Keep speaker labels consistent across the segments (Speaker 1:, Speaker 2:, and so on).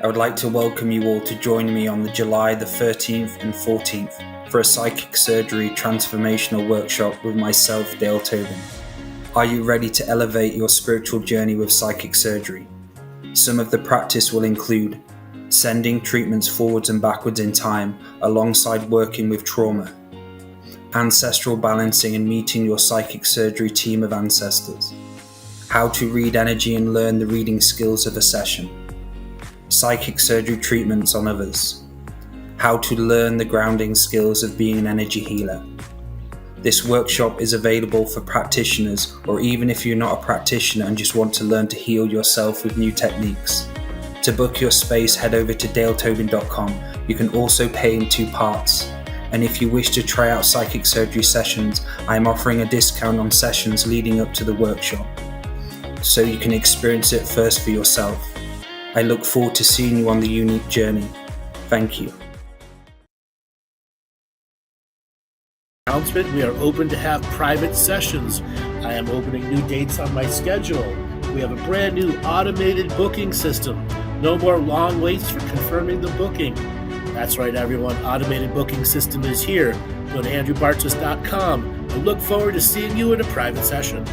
Speaker 1: I would like to welcome you all to join me on the July the 13th and 14th for a psychic surgery transformational workshop with myself, Dale Tobin. Are you ready to elevate your spiritual journey with psychic surgery? Some of the practice will include sending treatments forwards and backwards in time alongside working with trauma, ancestral balancing and meeting your psychic surgery team of ancestors, how to read energy and learn the reading skills of a session, psychic surgery treatments on others, how to learn the grounding skills of being an energy healer. This workshop is available for practitioners, or even if you're not a practitioner and just want to learn to heal yourself with new techniques. To book your space, head over to daletobin.com. You can also pay in 2 parts. And if you wish to try out psychic surgery sessions, I am offering a discount on sessions leading up to the workshop, so you can experience it first for yourself. I look forward to seeing you on the unique journey. Thank you.
Speaker 2: Announcement: we are open to have private sessions. I am opening new dates on my schedule. We have a brand new automated booking system. No more long waits for confirming the booking. That's right, everyone. Automated booking system is here. Go to andrewbartzis.com and look forward to seeing you in a private session.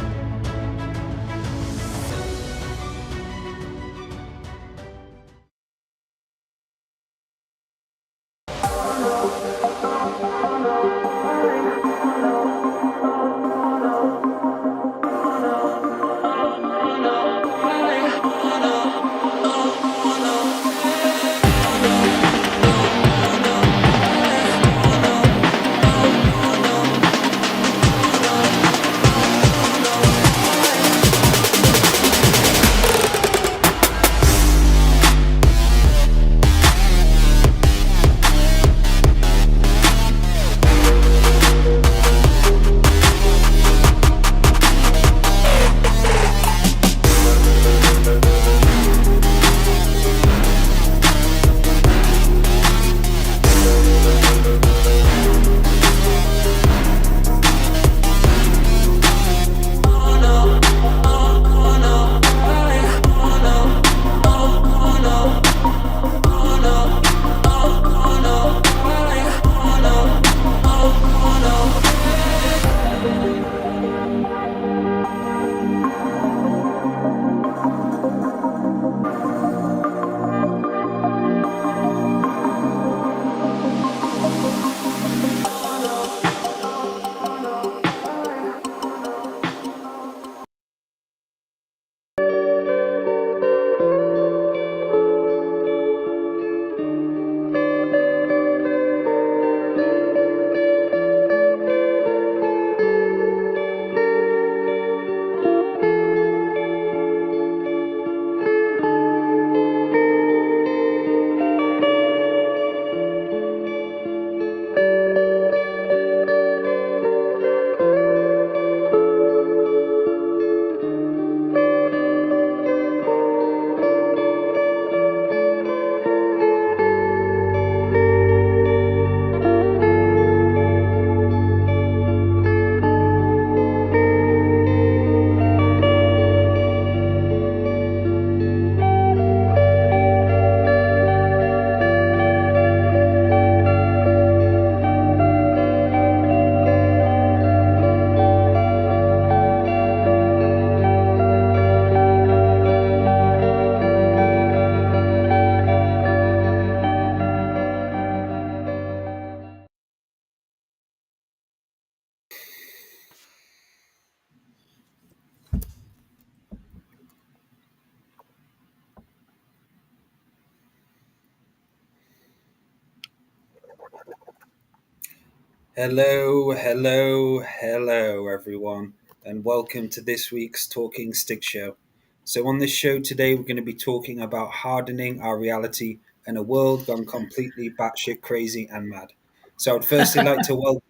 Speaker 1: Hello, everyone, and welcome to this week's Talking Stick Show. So on this show today, we're going to be talking about hardening our reality in a world gone completely batshit crazy and mad. So I'd firstly like to welcome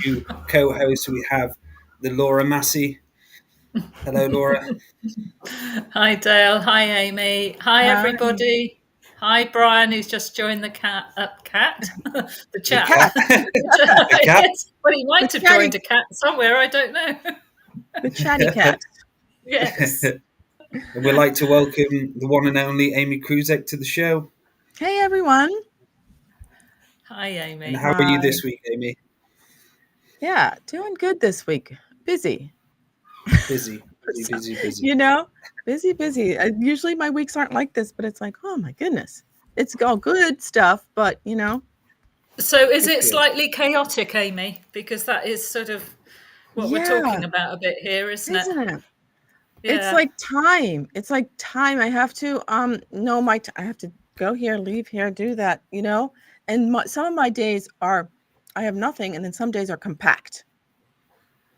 Speaker 1: to co-hosts. We have the Laura Massey. Hello, Laura.
Speaker 3: Hi, Dale. Hi, Amy. Hi, everybody. Hi, Brian, who's just joined the the chat.
Speaker 1: The cat.
Speaker 3: Yes. Well, he might have joined a cat somewhere. I don't know.
Speaker 4: The chatty cat.
Speaker 3: Yes.
Speaker 1: And we'd like to welcome the one and only Amy Kruzic to the show.
Speaker 4: Hey, everyone.
Speaker 3: Hi, Amy.
Speaker 1: And how are you this week, Amy?
Speaker 4: Yeah, doing good this week. Busy.
Speaker 1: Busy.
Speaker 4: Busy. Busy. Usually my weeks aren't like this, but it's like, oh my goodness. It's all good stuff, but
Speaker 3: So is it
Speaker 1: good.
Speaker 3: slightly chaotic, Amy? Because that is sort of what we're talking about a bit here, isn't it?
Speaker 4: Yeah. It's like time. I have to know I have to go here, leave here, do that, And some of my days are I have nothing, and then some days are compact.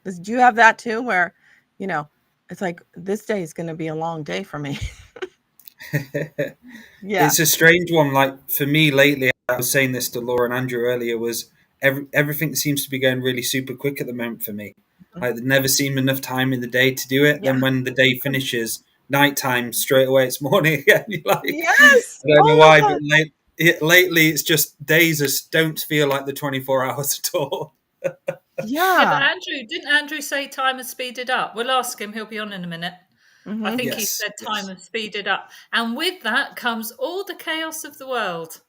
Speaker 4: Do you have that too, where it's like this day is going to be a long day for me? Yeah.
Speaker 1: It's a strange one. Like for me lately, I was saying this to Laura and Andrew earlier, was everything seems to be going really super quick at the moment for me. Like there never seemed enough time in the day to do it.
Speaker 4: Yeah.
Speaker 1: Then when the day finishes, nighttime, straight away it's morning again. You're like,
Speaker 4: yes.
Speaker 1: I don't know why, but lately it's just days don't feel like the 24 hours at all.
Speaker 4: Yeah.
Speaker 3: But didn't Andrew say time has speeded up? We'll ask him. He'll be on in a minute.
Speaker 4: Mm-hmm.
Speaker 3: I think he said time has speeded up. And with that comes all the chaos of the world.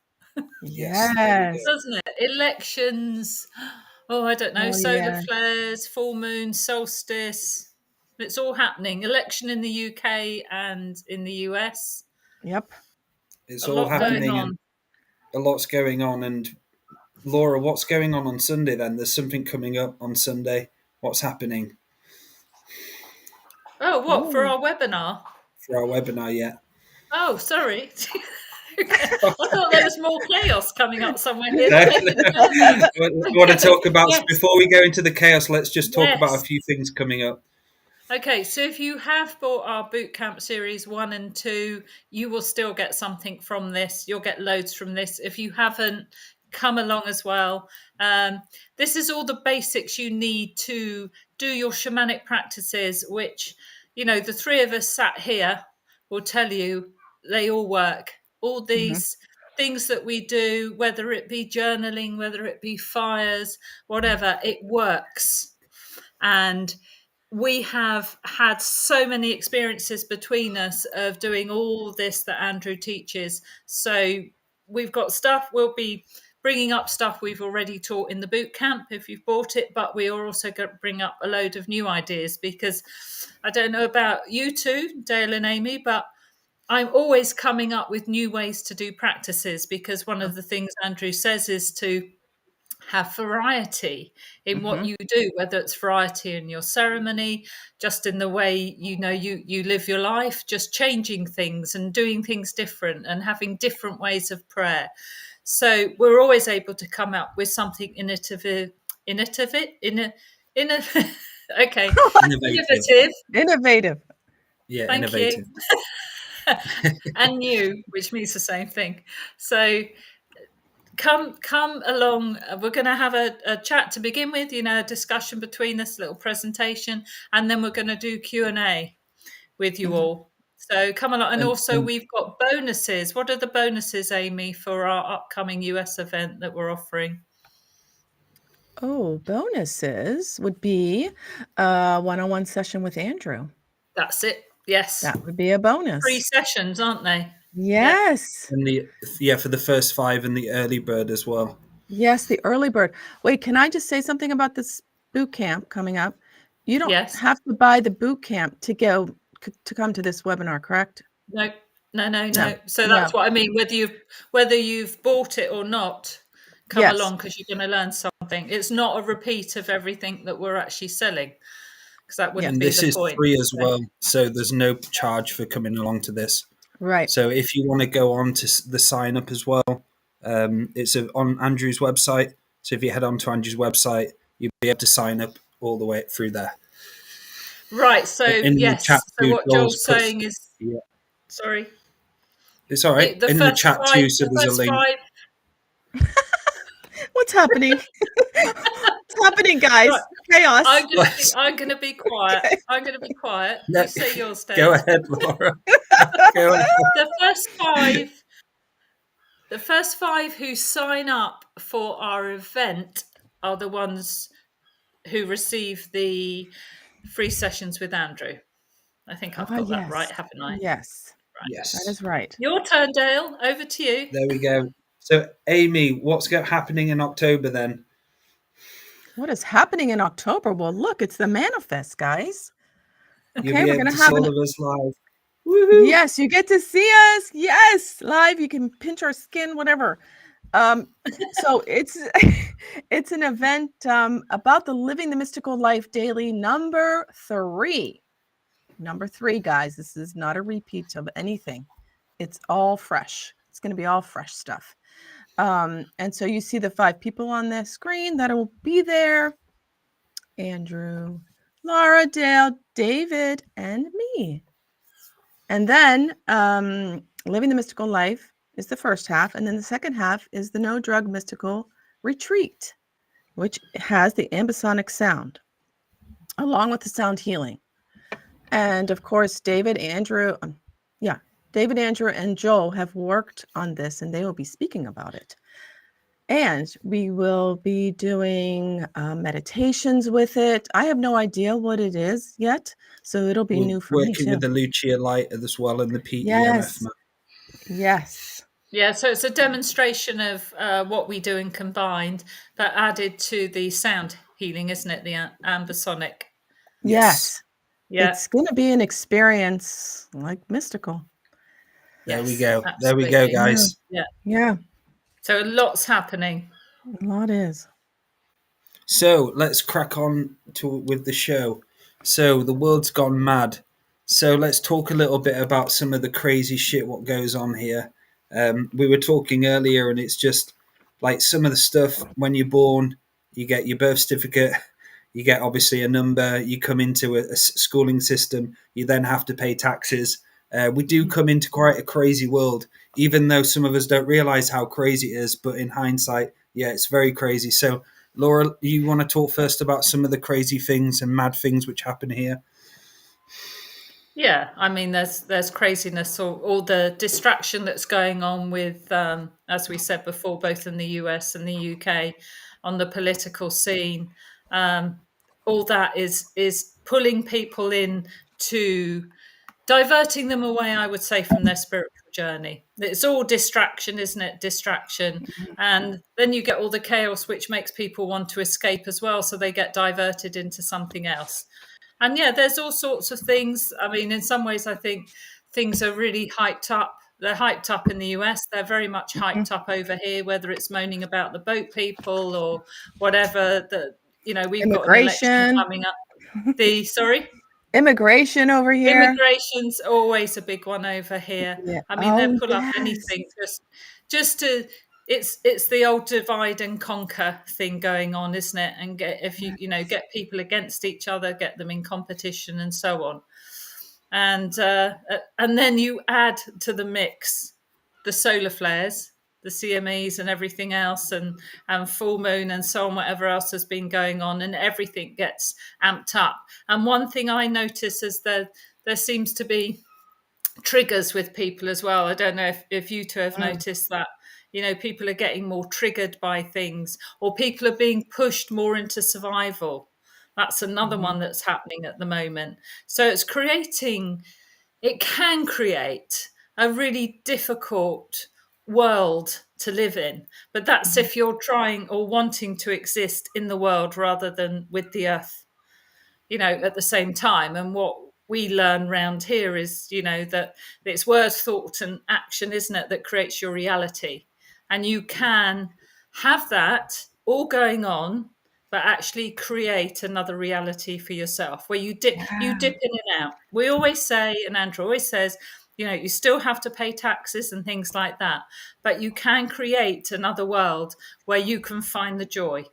Speaker 4: Yes.
Speaker 3: Doesn't it? Elections. Oh, I don't know. Solar flares, full moon, solstice. It's all happening. Election in the UK and in the US.
Speaker 4: Yep.
Speaker 1: It's all happening and a lot's going on. And Laura, what's going on Sunday then? There's something coming up on Sunday. What's happening?
Speaker 3: Oh, what? For our webinar?
Speaker 1: For our webinar, yeah.
Speaker 3: Oh, sorry. I thought there was more chaos coming up somewhere here.
Speaker 1: We want to talk about, before we go into the chaos, let's just talk about a few things coming up.
Speaker 3: Okay, so if you have bought our bootcamp series 1 and 2, you will still get something from this. You'll get loads from this. If you haven't, come along as well. This is all the basics you need to do your shamanic practices, which, the three of us sat here will tell you they all work. All these things that we do, whether it be journaling, whether it be fires, whatever, it works. And we have had so many experiences between us of doing all this that Andrew teaches. So we've got stuff, we'll be bringing up stuff we've already taught in the boot camp if you've bought it, but we are also going to bring up a load of new ideas, because I don't know about you two, Dale and Amy, but I'm always coming up with new ways to do practices, because one of the things Andrew says is to have variety in what you do, whether it's variety in your ceremony, just in the way you live your life, just changing things and doing things different and having different ways of prayer. So we're always able to come up with something innovative.
Speaker 1: Yeah,
Speaker 3: thank
Speaker 1: innovative.
Speaker 3: You. And new, which means the same thing. So come along. We're going to have a chat to begin with, a discussion between us, a little presentation, and then we're going to do Q&A with you all. So come along. And also we've got bonuses. What are the bonuses, Amy, for our upcoming US event that we're offering?
Speaker 4: Oh, bonuses would be a one-on-one session with Andrew.
Speaker 3: That's it. Yes.
Speaker 4: That would be a bonus.
Speaker 3: 3 sessions, aren't they?
Speaker 4: Yes.
Speaker 1: And for the first 5 and the early bird as well.
Speaker 4: Yes, the early bird. Wait, can I just say something about this boot camp coming up? You don't have to buy the boot camp to come to this webinar, correct?
Speaker 3: No. So that's what I mean. Whether you've bought it or not, come along, because you're going to learn something. It's not a repeat of everything that we're actually selling, because that wouldn't be the point.
Speaker 1: And this is free as well, so there's no charge for coming along to this.
Speaker 4: Right.
Speaker 1: So if you want to go on to the sign up as well, it's on Andrew's website. So if you head on to Andrew's website, you'll be able to sign up all the way through there.
Speaker 3: Right. So yes. So what Joel's saying is, sorry.
Speaker 1: It's all right. In the chat too, so there's a link.
Speaker 4: What's happening? What's happening, guys? Right. Chaos.
Speaker 3: I'm going to be quiet. Okay. I'm going to be quiet. You say yours, Dave.
Speaker 1: Go ahead, Laura. Go ahead.
Speaker 3: The first 5 who sign up for our event are the ones who receive the free sessions with Andrew. I think I've got that right, haven't I?
Speaker 4: Yes.
Speaker 1: Yes.
Speaker 4: That is right.
Speaker 3: Your turn, Dale. Over to you.
Speaker 1: There we go. So, Amy, what's happening in October then?
Speaker 4: What is happening in October? Well, look, it's the manifest, guys.
Speaker 1: You'll
Speaker 4: Okay,
Speaker 1: be
Speaker 4: we're
Speaker 1: able
Speaker 4: going
Speaker 1: to
Speaker 4: to have
Speaker 1: see all of us live. Woohoo!
Speaker 4: Yes, you get to see us. Yes, live. You can pinch our skin, whatever. So it's it's an event about the Living the Mystical Life Daily number 3. Number 3, guys. This is not a repeat of anything. It's all fresh. It's going to be all fresh stuff. And so you see the 5 people on the screen that will be there. Andrew, Laura, Dale, David, and me. And then Living the Mystical Life is the first half. And then the second half is the No Drug Mystical Retreat, which has the ambisonic sound, along with the sound healing. And of course, David, Andrew, and Joe have worked on this, and they will be speaking about it. And we will be doing meditations with it. I have no idea what it is yet, so it'll be new for me
Speaker 1: Working
Speaker 4: too.
Speaker 1: with the Lucia light as well and the PEMF.
Speaker 4: Yes. Yes.
Speaker 3: Yeah, so it's a demonstration of what we do in combined, but added to the sound healing, isn't it? The ambisonic.
Speaker 4: Yes.
Speaker 3: Yeah.
Speaker 4: It's going to be an experience like mystical.
Speaker 1: There we
Speaker 3: Yes,
Speaker 1: go.
Speaker 3: absolutely.
Speaker 1: There we go, guys.
Speaker 3: Yeah.
Speaker 4: Yeah.
Speaker 3: So lots happening.
Speaker 4: A lot is.
Speaker 1: So let's crack on with the show. So the world's gone mad. So let's talk a little bit about some of the crazy shit what goes on here. We were talking earlier, and it's just like some of the stuff. When you're born, you get your birth certificate, you get obviously a number, you come into a schooling system, you then have to pay taxes. We do come into quite a crazy world, even though some of us don't realize how crazy it is. But in hindsight, yeah, it's very crazy. So, Laura, you want to talk first about some of the crazy things and mad things which happen here?
Speaker 3: Yeah, I mean, there's craziness, all the distraction that's going on with, as we said before, both in the US and the UK, on the political scene. All that is pulling people in to diverting them away, I would say, from their spiritual journey. It's all distraction, isn't it? Distraction. And then you get all the chaos, which makes people want to escape as well. So they get diverted into something else. And yeah, there's all sorts of things. I mean, in some ways, I think things are really hyped up. They're hyped up in the US. They're very much hyped up over here, whether it's moaning about the boat people or whatever. We've got an election coming up.
Speaker 4: Immigration over here.
Speaker 3: Immigration's always a big one over here.
Speaker 4: Yeah.
Speaker 3: I mean, they'll pull up anything just to. It's the old divide and conquer thing going on, isn't it? And get people against each other, get them in competition, and so on. And then you add to the mix the solar flares, the CMEs, and everything else, and full moon, and so on, whatever else has been going on, and everything gets amped up. And one thing I notice is that there seems to be triggers with people as well. I don't know if you two have noticed that. People are getting more triggered by things, or people are being pushed more into survival. That's another one that's happening at the moment. So it can create a really difficult world to live in. But that's if you're trying or wanting to exist in the world rather than with the earth, at the same time. And what we learn around here is, that it's word, thought, and action, isn't it, that creates your reality. And you can have that all going on, but actually create another reality for yourself where you dip in and out. We always say, and Andrew always says, you still have to pay taxes and things like that, but you can create another world where you can find the joy.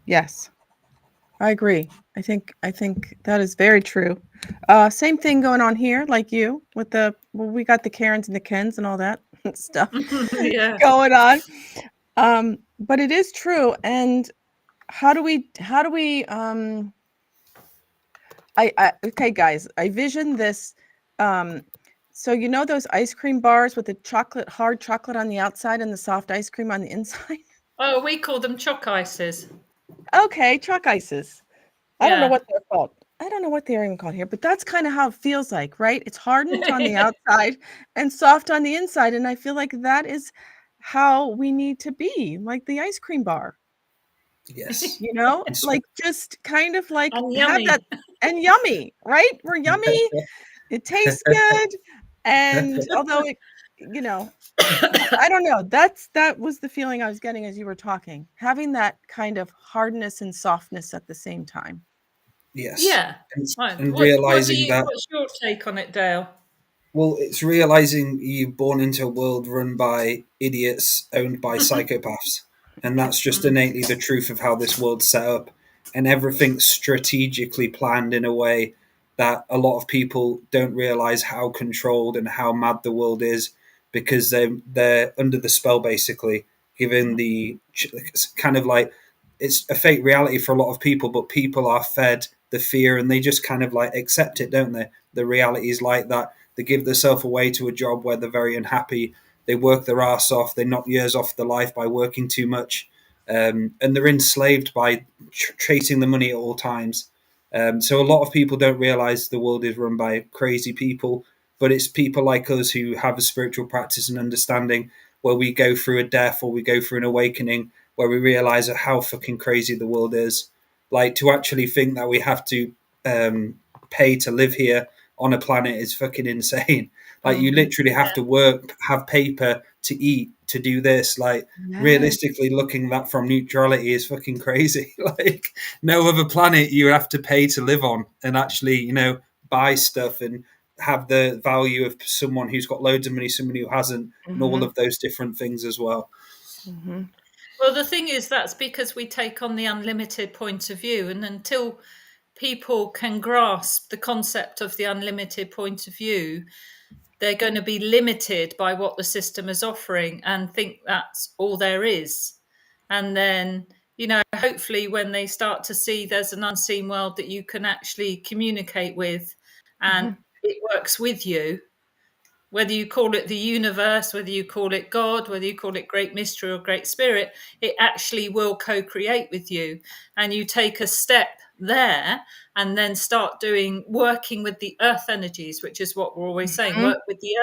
Speaker 4: Yes, I agree. I think that is very true. Same thing going on here, like you with we got the Karens and the Kens and all that stuff going on. But it is true. And how do we okay, guys, I vision this. So those ice cream bars with the hard chocolate on the outside and the soft ice cream on the inside?
Speaker 3: Oh, we call them choc ices.
Speaker 4: Okay, choc ices. I don't know what they're called. what they're even called here, but that's kind of how it feels like, right? It's hardened on the outside and soft on the inside. And I feel like that is how we need to be, like the ice cream bar.
Speaker 1: Yes.
Speaker 4: Like just kind of like
Speaker 3: and
Speaker 4: have
Speaker 3: yummy.
Speaker 4: that, and yummy, right? We're yummy. It tastes good. And although it, I don't know, that was the feeling I was getting as you were talking, having that kind of hardness and softness at the same time.
Speaker 1: Yes.
Speaker 3: Yeah.
Speaker 1: And realizing that.
Speaker 3: What's your take on it, Dale?
Speaker 1: Well, it's realizing you're born into a world run by idiots owned by psychopaths. And that's just innately the truth of how this world's set up. And everything's strategically planned in a way that a lot of people don't realize how controlled and how mad the world is, because they're under the spell, basically, given the kind of like, it's a fake reality for a lot of people, but people are fed the fear and they just kind of like accept it, don't they? The reality is like that. They give themselves away to a job where they're very unhappy. They work their ass off. They knock years off their life by working too much. And they're enslaved by chasing the money at all times. So a lot of people don't realize the world is run by crazy people, but it's people like us who have a spiritual practice and understanding, where we go through a death or we go through an awakening, where we realize how fucking crazy the world is. Like, to actually think that we have to pay to live here on a planet is fucking insane. Like, you literally have to work, have paper to eat, to do this. Like, realistically, looking that from neutrality is fucking crazy. Like, no other planet you have to pay to live on and actually, buy stuff and have the value of someone who's got loads of money, someone who hasn't, and all of those different things as well.
Speaker 3: Well, the thing is, that's because we take on the unlimited point of view, and until people can grasp the concept of the unlimited point of view, they're going to be limited by what the system is offering and think that's all there is. And then, hopefully when they start to see there's an unseen world that you can actually communicate with and it works with you, whether you call it the universe, whether you call it God, whether you call it great mystery or great spirit, it actually will co-create with you. And you take a step there and then start working with the earth energies, which is what we're always saying, work with the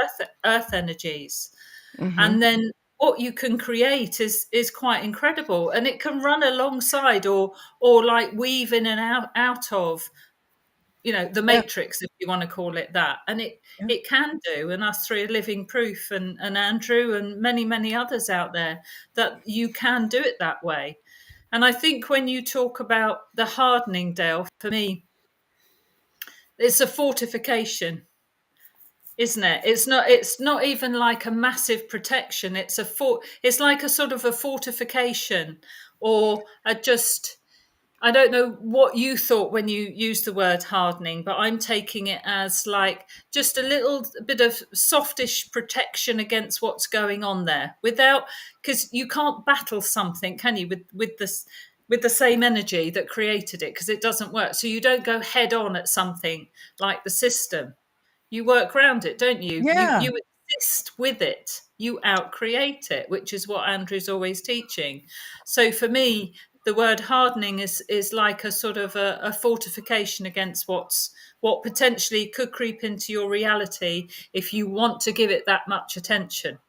Speaker 3: earth energies. And then what you can create is quite incredible. And it can run alongside or like weave in and out of the matrix, if you want to call it that. And it can do, and us three are living proof, and Andrew and many others out there, that you can do it that way. And I think when you talk about the hardening, Dale, for me, it's a fortification, isn't it? It's not even like a massive protection. It's like a sort of a fortification, or I don't know what you thought when you used the word hardening, but I'm taking it as like just a little bit of softish protection against what's going on there, because you can't battle something, can you, with the same energy that created it, because it doesn't work. So you don't go head on at something like the system. You work around it, don't you?
Speaker 4: Yeah.
Speaker 3: You exist with it. You out-create it, which is what Andrew's always teaching. So for me, the word hardening is like a sort of a fortification against what potentially could creep into your reality if you want to give it that much attention.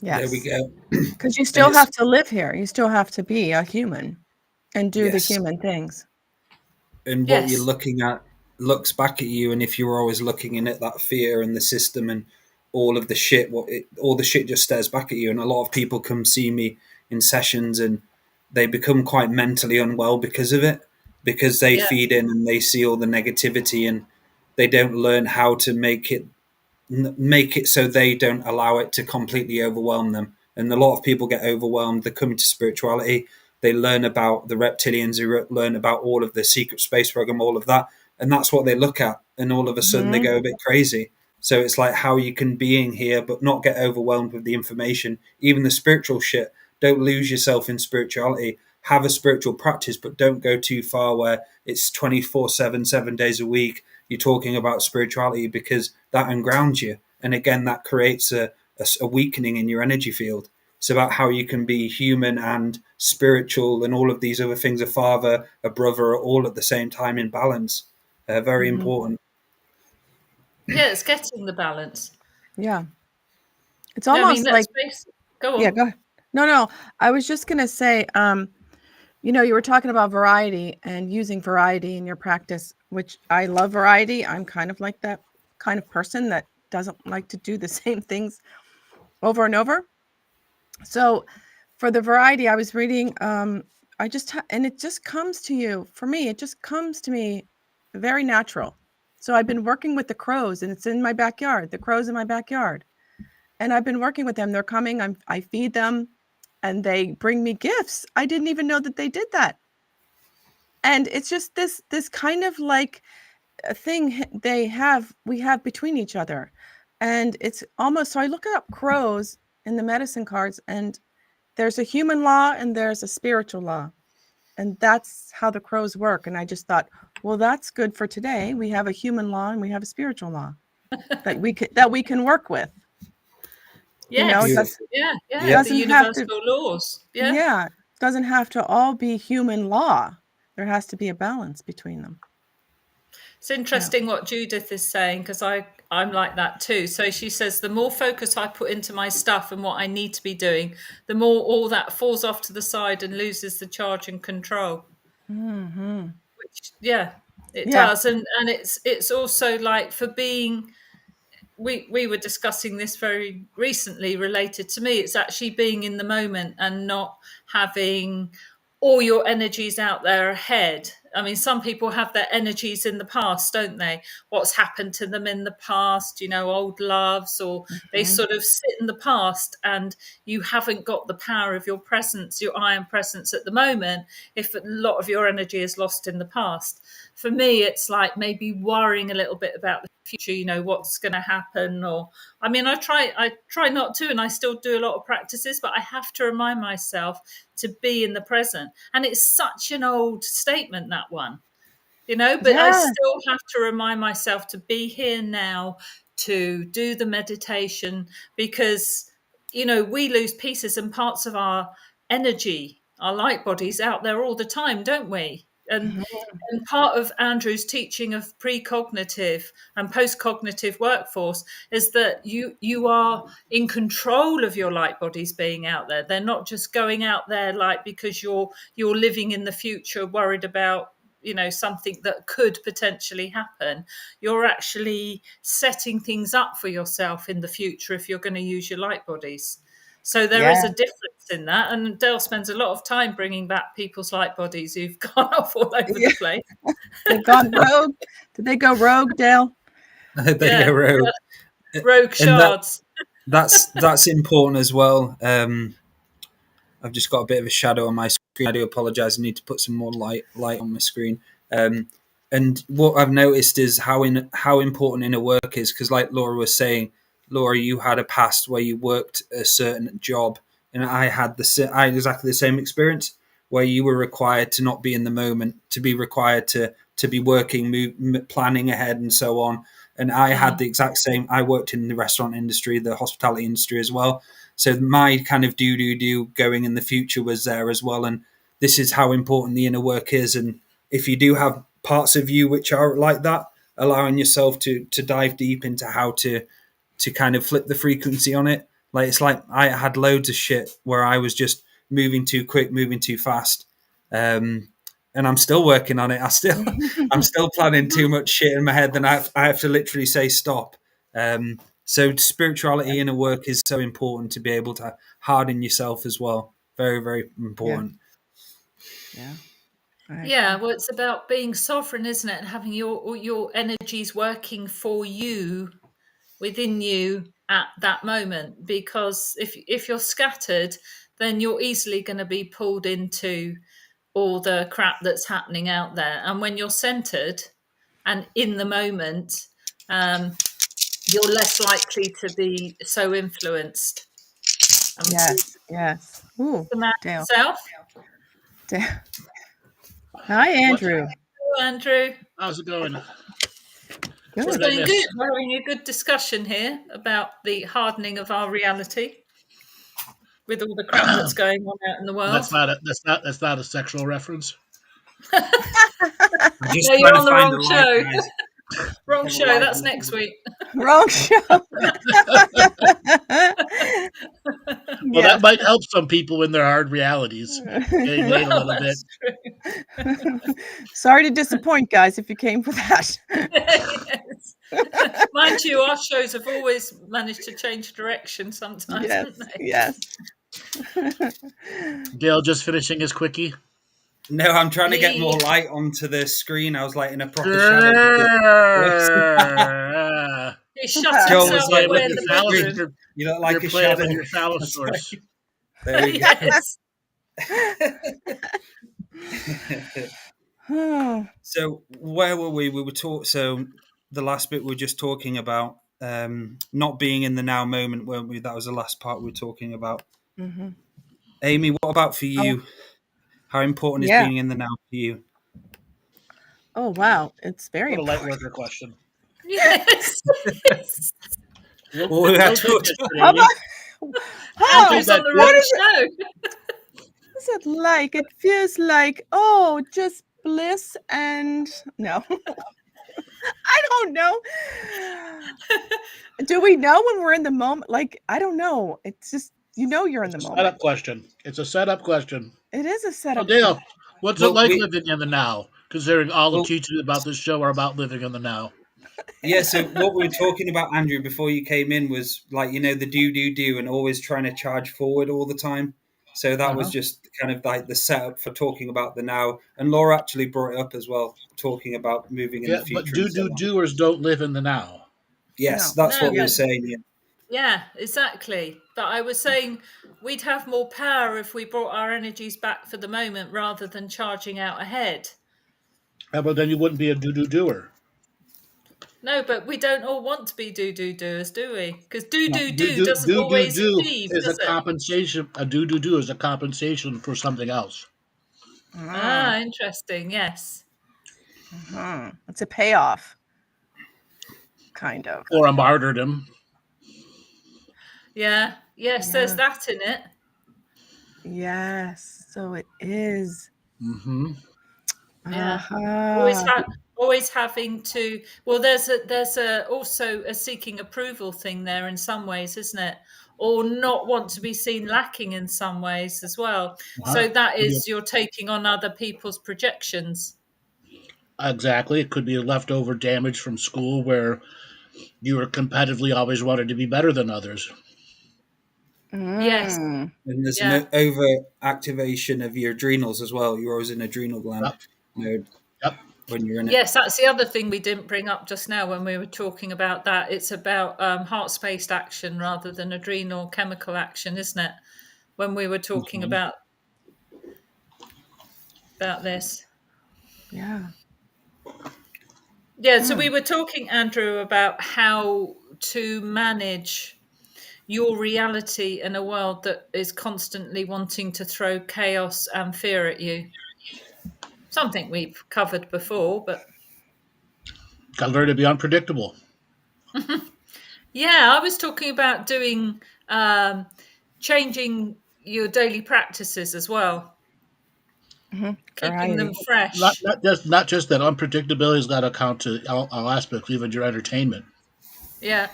Speaker 4: Yes.
Speaker 1: There we go.
Speaker 4: Because you still have to live here. You still have to be a human and do the human things.
Speaker 1: And what you're looking at looks back at you, and if you're always looking in at that fear and the system and all of the shit, all the shit just stares back at you. And a lot of people come see me in sessions and they become quite mentally unwell because of it, because they feed in and they see all the negativity and they don't learn how to make it so they don't allow it to completely overwhelm them. And a lot of people get overwhelmed. They come into spirituality, they learn about the reptilians, who learn about all of the secret space program, all of that, and that's what they look at, and all of a sudden they go a bit crazy. So it's like how you can be in here but not get overwhelmed with the information, even the spiritual shit. Don't lose yourself in spirituality. Have a spiritual practice, but don't go too far where it's 24/7, 7 days a week. You're talking about spirituality, because that ungrounds you. And again, that creates a weakening in your energy field. It's about how you can be human and spiritual and all of these other things, a father, a brother, all at the same time in balance. Very important.
Speaker 3: Yeah, it's getting the balance.
Speaker 4: Yeah. It's
Speaker 3: No, I
Speaker 4: almost
Speaker 3: mean, let's
Speaker 4: like,
Speaker 3: face it. Go on.
Speaker 4: yeah, go ahead. No, I was just going to say, you were talking about variety and using variety in your practice, which I love variety. I'm kind of like that kind of person that doesn't like to do the same things over and over. So for the variety, I was reading, and it just comes to you. For me, it just comes to me very natural. So I've been working with the crows, and it's in my backyard, the crows in my backyard. And I've been working with them. They're coming, I feed them, and they bring me gifts. I didn't even know that they did that. And it's just this kind of like a thing we have between each other. And it's almost, so I look up crows in the medicine cards, and there's a human law and there's a spiritual law. And that's how the crows work. And I just thought, well, that's good for today. We have a human law and we have a spiritual law that we can work with.
Speaker 3: Yes.
Speaker 4: Yeah.
Speaker 3: The universal laws.
Speaker 4: Yeah. It doesn't have to all be human law. There has to be a balance between them.
Speaker 3: It's interesting what Judith is saying, because I'm like that too. So she says, the more focus I put into my stuff and what I need to be doing, the more all that falls off to the side and loses the charge and control.
Speaker 4: Mm-hmm.
Speaker 3: Which, it does. And it's also like, for being, we were discussing this very recently related to me, it's actually being in the moment and not having all your energies out there ahead. I mean, some people have their energies in the past, don't they? What's happened to them in the past, old loves, or they sort of sit in the past, and you haven't got the power of your presence, your iron presence at the moment, if a lot of your energy is lost in the past. For me, it's like maybe worrying a little bit about the future, what's going to happen. Or, I mean, I try not to, and I still do a lot of practices, but I have to remind myself to be in the present. And it's such an old statement, that one, but I still have to remind myself to be here now, to do the meditation, because, we lose pieces and parts of our energy, our light bodies out there all the time, don't we? And part of Andrew's teaching of precognitive and postcognitive workforce is that you are in control of your light bodies being out there. They're not just going out there like because you're living in the future, worried about something that could potentially happen. You're actually setting things up for yourself in the future if you're going to use your light bodies. So there is a difference in that. And Dale spends a lot of time bringing back people's light bodies who've gone off all over the place.
Speaker 4: They've gone rogue. Did they go rogue, Dale?
Speaker 1: They go rogue.
Speaker 3: Rogue shards.
Speaker 1: That's important as well. I've just got a bit of a shadow on my screen. I do apologise. I need to put some more light on my screen. And what I've noticed is how important inner work is, because like Laura was saying, Laura, you had a past where you worked a certain job, and I had exactly the same experience where you were required to not be in the moment, to be required to be working, planning ahead, and so on. And I had the exact same. I worked in the restaurant industry, the hospitality industry as well. So my kind of do going in the future was there as well. And this is how important the inner work is. And if you do have parts of you which are like that, allowing yourself to dive deep into how to kind of flip the frequency on it. Like, it's like I had loads of shit where I was just moving too quick, moving too fast. And I'm still working on it. I'm still planning too much shit in my head. Then I have to literally say stop. So spirituality, inner work is so important to be able to harden yourself as well. Very, very important.
Speaker 3: Yeah, well, it's about being sovereign, isn't it? And having your energies working for you, within you at that moment. Because if you're scattered, then you're easily going to be pulled into all the crap that's happening out there. And when you're centered and in the moment, you're less likely to be so influenced.
Speaker 4: Yes. Ooh, Dale.
Speaker 3: Dale.
Speaker 4: Hi, Andrew.
Speaker 3: Hello, Andrew.
Speaker 2: How's it going?
Speaker 4: Good.
Speaker 3: It's going good. We're having a good discussion here about the hardening of our reality. with all the crap that's going on out in the world.
Speaker 2: That's not a sexual reference.
Speaker 1: I'm just
Speaker 3: No,
Speaker 1: trying
Speaker 3: you're
Speaker 1: to
Speaker 3: on the
Speaker 1: find
Speaker 3: wrong
Speaker 1: the
Speaker 3: show.
Speaker 1: light, guys.
Speaker 3: Wrong
Speaker 1: Have a
Speaker 3: show.
Speaker 1: light
Speaker 3: That's
Speaker 1: on.
Speaker 3: next week.
Speaker 4: Wrong show.
Speaker 2: Well, that might help some people in their hard realities. Getting laid a
Speaker 3: Well,
Speaker 2: little bit.
Speaker 3: that's true.
Speaker 4: Sorry to disappoint, guys, if you came for that.
Speaker 3: Yes. Mind you, our shows have always managed to change direction sometimes,
Speaker 4: Yes,
Speaker 3: haven't they?
Speaker 4: yes.
Speaker 2: Dale just finishing his quickie.
Speaker 1: No, I'm trying to get more light onto the screen. I was like in a proper shadow.
Speaker 3: He shut himself
Speaker 1: like,
Speaker 3: away in the bedroom.
Speaker 1: You look like
Speaker 2: you're
Speaker 1: a
Speaker 2: playing
Speaker 1: shadow.
Speaker 2: with your phallus source.
Speaker 1: There we
Speaker 3: Yes.
Speaker 1: go. So where were we? We were So the last bit we were just talking about not being in the now moment, weren't we? That was the last part we were talking about.
Speaker 4: Mm-hmm.
Speaker 1: Amy, what about for you? How important is being in the now for you?
Speaker 4: Oh, wow. It's very
Speaker 2: What a light
Speaker 4: important.
Speaker 2: worker question.
Speaker 3: Yes.
Speaker 1: Well, we had to
Speaker 3: Andrew's on the wrong show.
Speaker 4: What's it like? It feels like, just bliss and no. I don't know. Do we know when we're in the moment? Like, I don't know. It's just, you're in the moment.
Speaker 2: Setup question. It's a setup question.
Speaker 4: It is a setup.
Speaker 2: Dale, what's it like living in the now? Considering all the teachings about this show are about living in the now.
Speaker 1: Yeah, so what we were talking about, Andrew, before you came in was like, the do and always trying to charge forward all the time. So that was just kind of like the setup for talking about the now. And Laura actually brought it up as well, talking about moving in the future.
Speaker 2: But doers don't live in the now.
Speaker 1: Yes, that's what we were saying.
Speaker 3: Yeah, exactly. But I was saying we'd have more power if we brought our energies back for the moment rather than charging out ahead.
Speaker 2: Yeah, but then you wouldn't be a doer.
Speaker 3: No, but we don't all want to be doers, do we? Because do doesn't always achieve,
Speaker 2: is
Speaker 3: does
Speaker 2: a compensation. A do is a compensation for something else.
Speaker 3: Interesting. Yes.
Speaker 4: It's a payoff, kind of,
Speaker 2: or a martyrdom.
Speaker 3: Yeah. Yes, there's that in it.
Speaker 4: Yes, so it is.
Speaker 2: Mm-hmm.
Speaker 3: Yeah. Always having to. Well, there's also a seeking approval thing there in some ways, isn't it? Or not want to be seen lacking in some ways as well. So that is you're taking on other people's projections.
Speaker 2: Exactly. It could be a leftover damage from school where you were competitively always wanted to be better than others.
Speaker 3: Yes.
Speaker 1: And there's an overactivation of your adrenals as well. You're always in adrenal gland mode.
Speaker 2: Yep.
Speaker 1: When you're in it.
Speaker 3: Yes, that's the other thing we didn't bring up just now when we were talking about that. It's about heart-spaced action rather than adrenal chemical action, isn't it? When we were talking about this.
Speaker 4: Yeah.
Speaker 3: Yeah, so we were talking, Andrew, about how to manage your reality in a world that is constantly wanting to throw chaos and fear at you. Something we've covered before, but...
Speaker 2: Got to learn to be unpredictable.
Speaker 3: Yeah, I was talking about doing... changing your daily practices as well. Keeping them fresh.
Speaker 2: Not just that. Unpredictability has got to account to all aspects, even your entertainment.
Speaker 3: Yeah.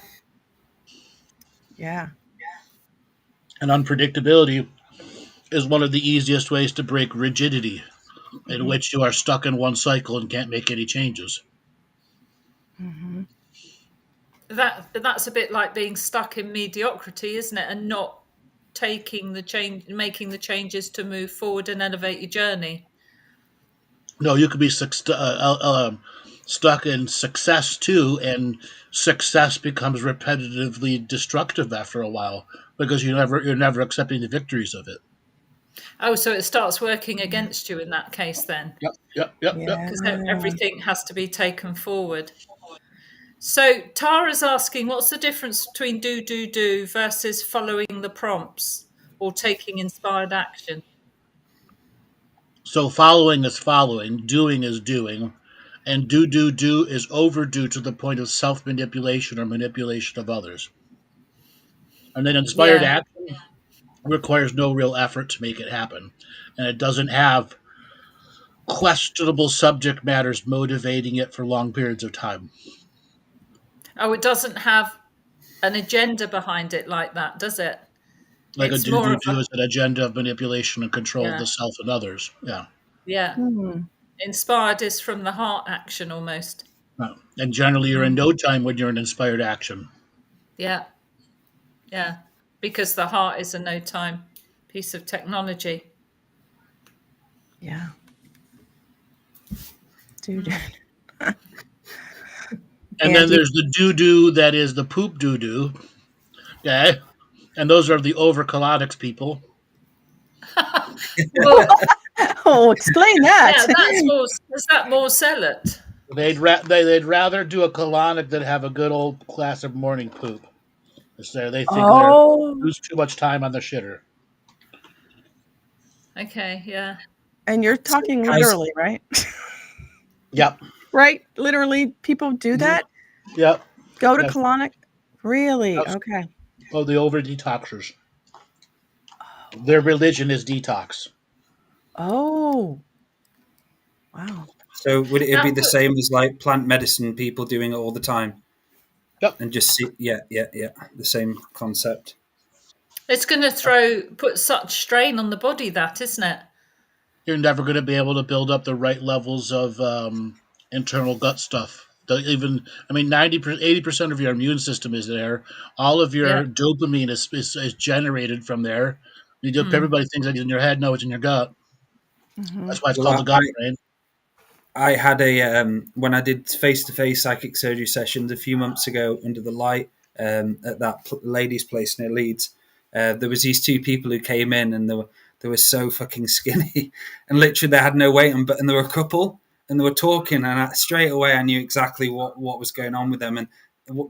Speaker 4: Yeah.
Speaker 2: And unpredictability is one of the easiest ways to break rigidity, in which you are stuck in one cycle and can't make any changes.
Speaker 4: Mm-hmm.
Speaker 3: That's a bit like being stuck in mediocrity, isn't it? And not making the changes to move forward and elevate your journey.
Speaker 2: No, you could be stuck in success too, and success becomes repetitively destructive after a while because you're never accepting the victories of it.
Speaker 3: Oh, so it starts working against you in that case then?
Speaker 2: Yep.
Speaker 3: Because everything has to be taken forward. So Tara's asking, what's the difference between do versus following the prompts or taking inspired action?
Speaker 2: So following is following, doing is doing, and do is overdue to the point of self-manipulation or manipulation of others. And then inspired action, requires no real effort to make it happen. And it doesn't have questionable subject matters motivating it for long periods of time.
Speaker 3: Oh, it doesn't have an agenda behind it like that, does it?
Speaker 2: Like a
Speaker 3: It's more of
Speaker 2: do-do-do
Speaker 3: a,
Speaker 2: is an agenda of manipulation and control of
Speaker 3: yeah,
Speaker 2: the self and others. Yeah.
Speaker 3: yeah.
Speaker 4: Hmm.
Speaker 3: Inspired is from the heart action almost.
Speaker 2: And generally you're in
Speaker 3: Mm.
Speaker 2: no time when you're in inspired action.
Speaker 3: Yeah, yeah. Because the heart is a no time piece of technology.
Speaker 4: Yeah. Dude.
Speaker 2: And then there's the doo-doo that is the poop doo-doo. Okay. And those are the over-colonics people.
Speaker 3: Well,
Speaker 4: Oh, explain that.
Speaker 3: yeah, that's more. Is that more zealot?
Speaker 2: They'd rather do a colonic than have a good old glass of morning poop. So they think they're
Speaker 4: Oh,
Speaker 2: lose too much time on the shitter.
Speaker 3: Okay, yeah.
Speaker 4: and you're talking
Speaker 1: Guys,
Speaker 4: literally, right?
Speaker 2: Yep.
Speaker 4: Right? Literally, people do that?
Speaker 2: Yep.
Speaker 4: Go to
Speaker 2: Yes.
Speaker 4: colonic? Really?
Speaker 2: Yes.
Speaker 4: Okay.
Speaker 2: Oh, the over detoxers. Their religion is detox.
Speaker 4: Oh, wow.
Speaker 1: so would it be
Speaker 3: That
Speaker 1: the same as like plant medicine people doing it all the time?
Speaker 2: Yep.
Speaker 1: And just see, yeah, the same concept.
Speaker 3: it's going to put such strain on the body, that isn't it?
Speaker 2: You're never going to be able to build up the right levels of internal gut stuff. 80% of your immune system is there. All of
Speaker 3: Yeah.
Speaker 2: your dopamine is generated from there.
Speaker 3: Mm.
Speaker 2: Everybody thinks it's in your head. No, it's in your gut.
Speaker 4: Mhm.
Speaker 2: That's why it's
Speaker 1: Well,
Speaker 2: called the gut brain.
Speaker 1: I had a when I did face-to-face psychic surgery sessions a few months ago under the light at that lady's place near Leeds. There was these two people who came in and they were so fucking skinny and literally they had no weight on, but and they were a couple and they were talking and straight away I knew exactly what was going on with them, and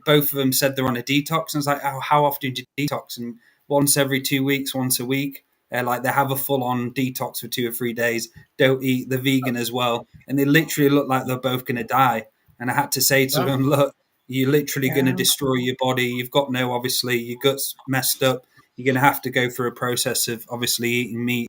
Speaker 1: both of them said they're on a detox, and I was like, oh, how often do you detox? And once every 2 weeks, once a week. Like they have a full-on detox for 2 or 3 days, don't eat, the vegan as well, and they literally look like they're both going to die. And I had to say to
Speaker 2: Yeah.
Speaker 1: them, look, you're literally going to
Speaker 4: Yeah.
Speaker 1: destroy your body. You've got obviously, your gut's messed up. You're going to have to go through a process of obviously eating meat.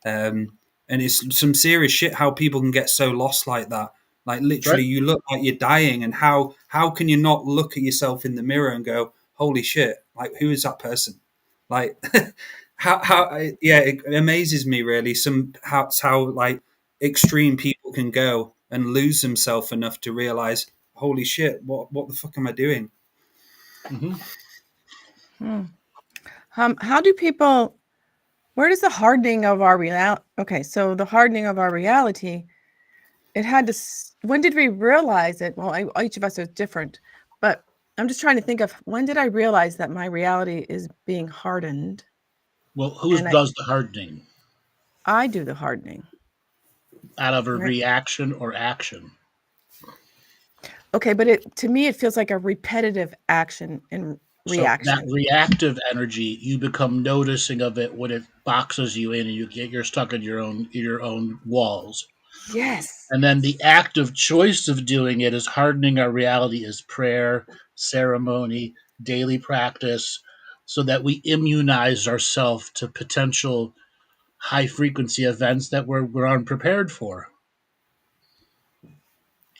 Speaker 1: And it's some serious shit how people can get so lost like that. Like literally,
Speaker 2: Right.
Speaker 1: you look like you're dying, and how can you not look at yourself in the mirror and go, holy shit, like who is that person? Like yeah, it amazes me really how like extreme people can go and lose themselves enough to realize, holy shit, what the fuck am I doing?
Speaker 2: Mm-hmm.
Speaker 4: How do people? Where does the hardening of our reality? Okay, so the hardening of our reality. It had to. When did we realize it? Well, each of us is different, but I'm just trying to think of when did I realize that my reality is being hardened,
Speaker 2: Well, who
Speaker 4: and
Speaker 2: does the hardening?
Speaker 4: I do the hardening.
Speaker 2: Out of a
Speaker 4: Right.
Speaker 2: reaction or action?
Speaker 4: Okay, but to me, it feels like a repetitive action and
Speaker 2: So that
Speaker 4: reaction.
Speaker 2: reactive energy, you become noticing of it when it boxes you in, and you're stuck in your own walls.
Speaker 4: Yes.
Speaker 2: And then the active choice of doing it is hardening our reality is prayer, ceremony, daily practice, so that we immunize ourselves to potential high frequency events that we're unprepared for.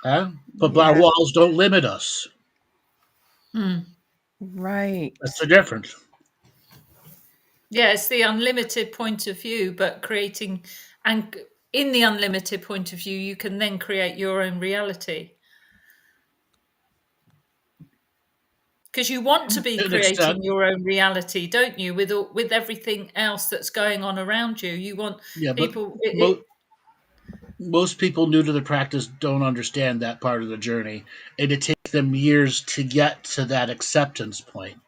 Speaker 2: Huh? But our
Speaker 4: Yeah.
Speaker 2: walls don't limit us.
Speaker 3: Mm.
Speaker 4: Right.
Speaker 2: That's the difference.
Speaker 3: Yeah, it's the unlimited point of view, but creating, and in the unlimited point of view, you can then create your own reality. Because you want to be
Speaker 2: To an
Speaker 3: creating
Speaker 2: extent.
Speaker 3: your own reality, don't you? With everything else that's going on around you, you want
Speaker 2: Yeah, but
Speaker 3: people.
Speaker 2: most people new to the practice don't understand that part of the journey, and it takes them years to get to that acceptance point.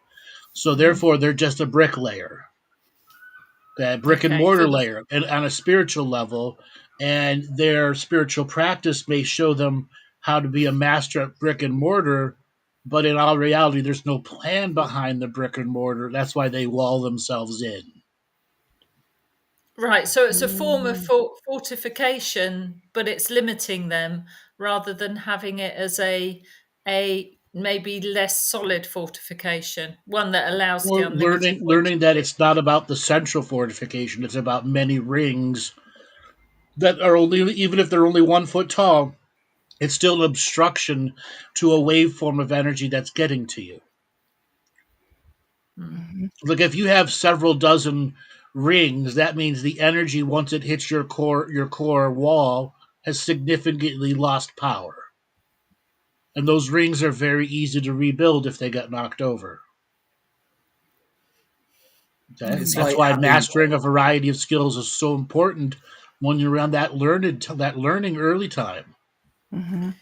Speaker 2: So therefore, they're just a bricklayer, that brick and
Speaker 3: Okay,
Speaker 2: mortar layer, and on a spiritual level, and their spiritual practice may show them how to be a master at brick and mortar. But in all reality, there's no plan behind the brick and mortar. That's why they wall themselves in.
Speaker 3: right. So it's a form of fortification, but it's limiting them rather than having it as a maybe less solid fortification, one that allows the
Speaker 2: learning that it's not about the central fortification; it's about many rings that are only, even if they're only 1 foot tall, it's still an obstruction to a waveform of energy that's getting to you.
Speaker 4: Mhm.
Speaker 2: Like if you have several dozen rings, that means the energy once it hits your core wall has significantly lost power. And those rings are very easy to rebuild if they get knocked over. Okay?
Speaker 1: It's
Speaker 2: That's
Speaker 1: like
Speaker 2: why
Speaker 1: having
Speaker 2: mastering a variety of skills is so important when you're around that learning early time.
Speaker 4: Mhm.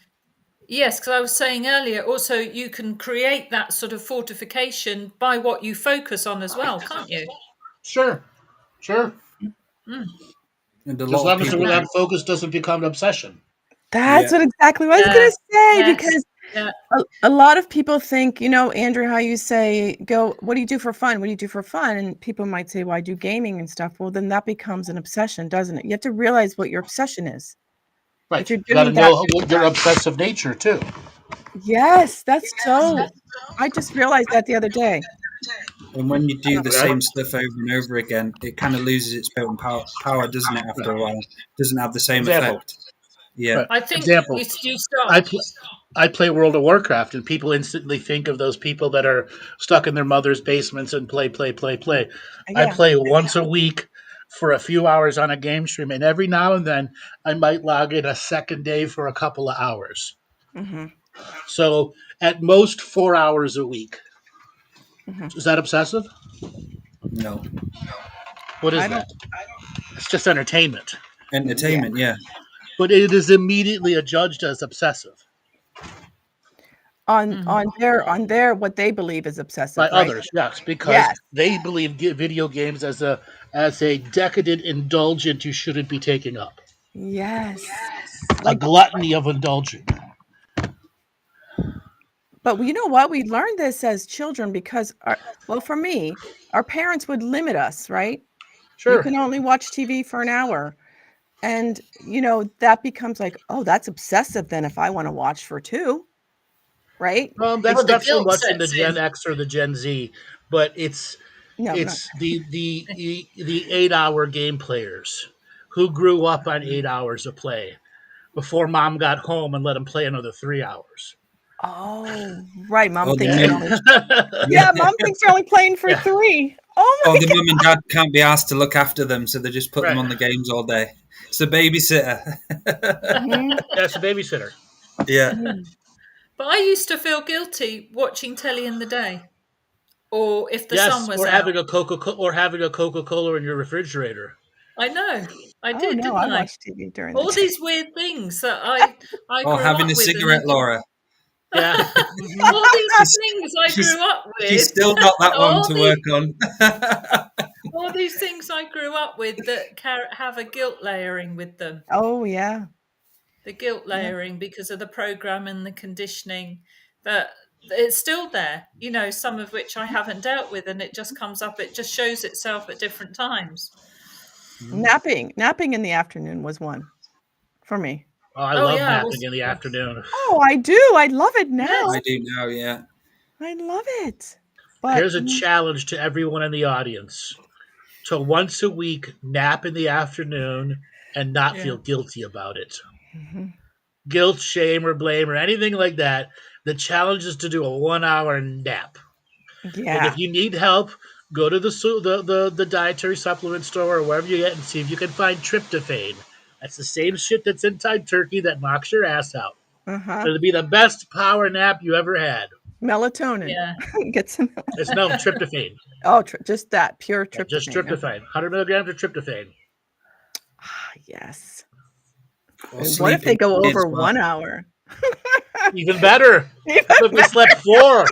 Speaker 3: Yes, because I was saying earlier, also you can create that sort of fortification by what you focus on as well, can't you?
Speaker 2: Sure.
Speaker 3: Mm.
Speaker 1: and a
Speaker 2: As
Speaker 1: lot of
Speaker 2: long as
Speaker 1: people
Speaker 2: that focus doesn't become an obsession.
Speaker 4: That's
Speaker 1: yeah.
Speaker 4: exactly what I was
Speaker 3: Yeah.
Speaker 4: gonna say,
Speaker 3: Yes.
Speaker 4: because
Speaker 3: Yeah.
Speaker 4: a lot of people think, Andrew, how you say, what do you do for fun? What do you do for fun? And people might say, well, I do gaming and stuff. Well, then that becomes an obsession, doesn't it? You have to realize what your obsession is. If
Speaker 2: Right.
Speaker 4: you're
Speaker 2: You got to
Speaker 4: doing that,
Speaker 2: know your obsessive nature too.
Speaker 4: yes, I just realized that the other day.
Speaker 1: And when you do the
Speaker 2: Okay.
Speaker 1: same stuff over and over again, it kind of loses its potent power, doesn't it? After a while, doesn't have the same
Speaker 2: Example.
Speaker 1: effect. Yeah.
Speaker 2: Right.
Speaker 3: I think
Speaker 2: Example.
Speaker 3: you start.
Speaker 2: I play World of Warcraft, and people instantly think of those people that are stuck in their mother's basements and play. I
Speaker 4: Yeah.
Speaker 2: play once a week for a few hours on a game stream, and every now and then I might log in a second day for a couple of hours.
Speaker 4: Hmm.
Speaker 2: So at most 4 hours a week.
Speaker 4: Hmm.
Speaker 2: Is that obsessive?
Speaker 1: No.
Speaker 2: What is
Speaker 4: I don't.
Speaker 2: that? It's just entertainment.
Speaker 4: Yeah.
Speaker 1: Entertainment. Yeah.
Speaker 2: But it is immediately adjudged as obsessive
Speaker 4: On their what they believe is
Speaker 2: by
Speaker 4: obsessive, right?
Speaker 2: others, yes, because
Speaker 4: Yes.
Speaker 2: they believe video games as a decadent indulgent you shouldn't be taking up.
Speaker 4: Yes.
Speaker 2: A
Speaker 4: Like,
Speaker 2: gluttony of indulging.
Speaker 4: but you know what? We learned this as children because for me, our parents would limit us, right? You
Speaker 2: Sure.
Speaker 4: can only watch TV for an hour. And, that becomes like, oh, that's obsessive then if I want to watch for two, right?
Speaker 2: That's
Speaker 3: Well, the
Speaker 2: not so
Speaker 3: guilt
Speaker 2: much in the
Speaker 3: sets
Speaker 2: Gen
Speaker 3: in.
Speaker 2: X or the Gen Z, but it's
Speaker 4: No, no.
Speaker 2: it's the 8 hour game players who grew up on 8 hours of play before mom got home and let them play another 3 hours.
Speaker 4: Oh, right. Mom
Speaker 1: Oh, the
Speaker 4: thinks you're
Speaker 1: mum.
Speaker 4: only,
Speaker 1: Yeah.
Speaker 4: yeah, mom thinks you're only playing for
Speaker 2: Yeah,
Speaker 4: three. Oh
Speaker 1: Oh,
Speaker 4: my
Speaker 1: the mum and dad can't be asked to look after them, so they just put them
Speaker 2: right.
Speaker 1: on the games all day. It's a babysitter.
Speaker 4: God. Hmm.
Speaker 2: That's a babysitter.
Speaker 1: Yeah.
Speaker 3: But I used to feel guilty watching telly in the day, or if the sun
Speaker 2: Yes,
Speaker 3: was
Speaker 2: or
Speaker 3: out.
Speaker 2: having a Coca-Cola in your refrigerator.
Speaker 3: I know, I
Speaker 4: Oh
Speaker 3: did,
Speaker 4: no,
Speaker 3: didn't
Speaker 4: I
Speaker 3: I?
Speaker 4: watch TV during the
Speaker 3: All
Speaker 4: day.
Speaker 3: these weird things that I
Speaker 1: Or
Speaker 3: grew
Speaker 1: having
Speaker 3: up
Speaker 1: a
Speaker 3: with, and
Speaker 1: cigarette, Laura.
Speaker 2: Yeah.
Speaker 3: all these
Speaker 1: She's
Speaker 3: things I
Speaker 1: she's
Speaker 3: grew up
Speaker 1: she's
Speaker 3: with,
Speaker 1: still got that one
Speaker 3: all
Speaker 1: to
Speaker 3: these
Speaker 1: work on.
Speaker 3: all these things I grew up with that have a guilt layering with them.
Speaker 4: Oh yeah.
Speaker 3: The guilt
Speaker 4: Yeah.
Speaker 3: layering because of the program and the conditioning, that it's still there. Some of which I haven't dealt with, and it just comes up. It just shows itself at different times.
Speaker 4: Napping in the afternoon was one for me.
Speaker 2: Oh, I
Speaker 3: Oh
Speaker 2: love
Speaker 3: yeah,
Speaker 2: napping in the afternoon.
Speaker 4: Oh, I do. I love it
Speaker 3: yes.
Speaker 1: I
Speaker 4: now.
Speaker 1: do now, yeah.
Speaker 4: I love it. But
Speaker 2: Here's a challenge to everyone in the audience to once a week nap in the afternoon and not
Speaker 3: Yeah.
Speaker 2: feel guilty about it.
Speaker 4: Mhm.
Speaker 2: Guilt, shame, or blame, or anything like that. The challenge is to do a 1 hour nap. And
Speaker 4: Yeah.
Speaker 2: if you need help, go to the dietary supplement store or wherever you get and see if you can find tryptophan. That's the same shit that's inside turkey that knocks your ass out.
Speaker 4: Uh-huh.
Speaker 2: It'll be the best power nap you ever had.
Speaker 4: Melatonin.
Speaker 3: Yeah.
Speaker 4: Get some.
Speaker 2: It's no tryptophan.
Speaker 4: Oh, just that pure
Speaker 2: Yeah, just
Speaker 4: tryptophan. Okay.
Speaker 2: tryptophan. 100 milligrams of tryptophan.
Speaker 4: Ah, yes.
Speaker 1: Or
Speaker 4: And what if they
Speaker 1: sleeping
Speaker 4: go
Speaker 1: as
Speaker 4: over
Speaker 1: well.
Speaker 4: 1 hour?
Speaker 2: Even better.
Speaker 4: Even
Speaker 2: What if they slept 4?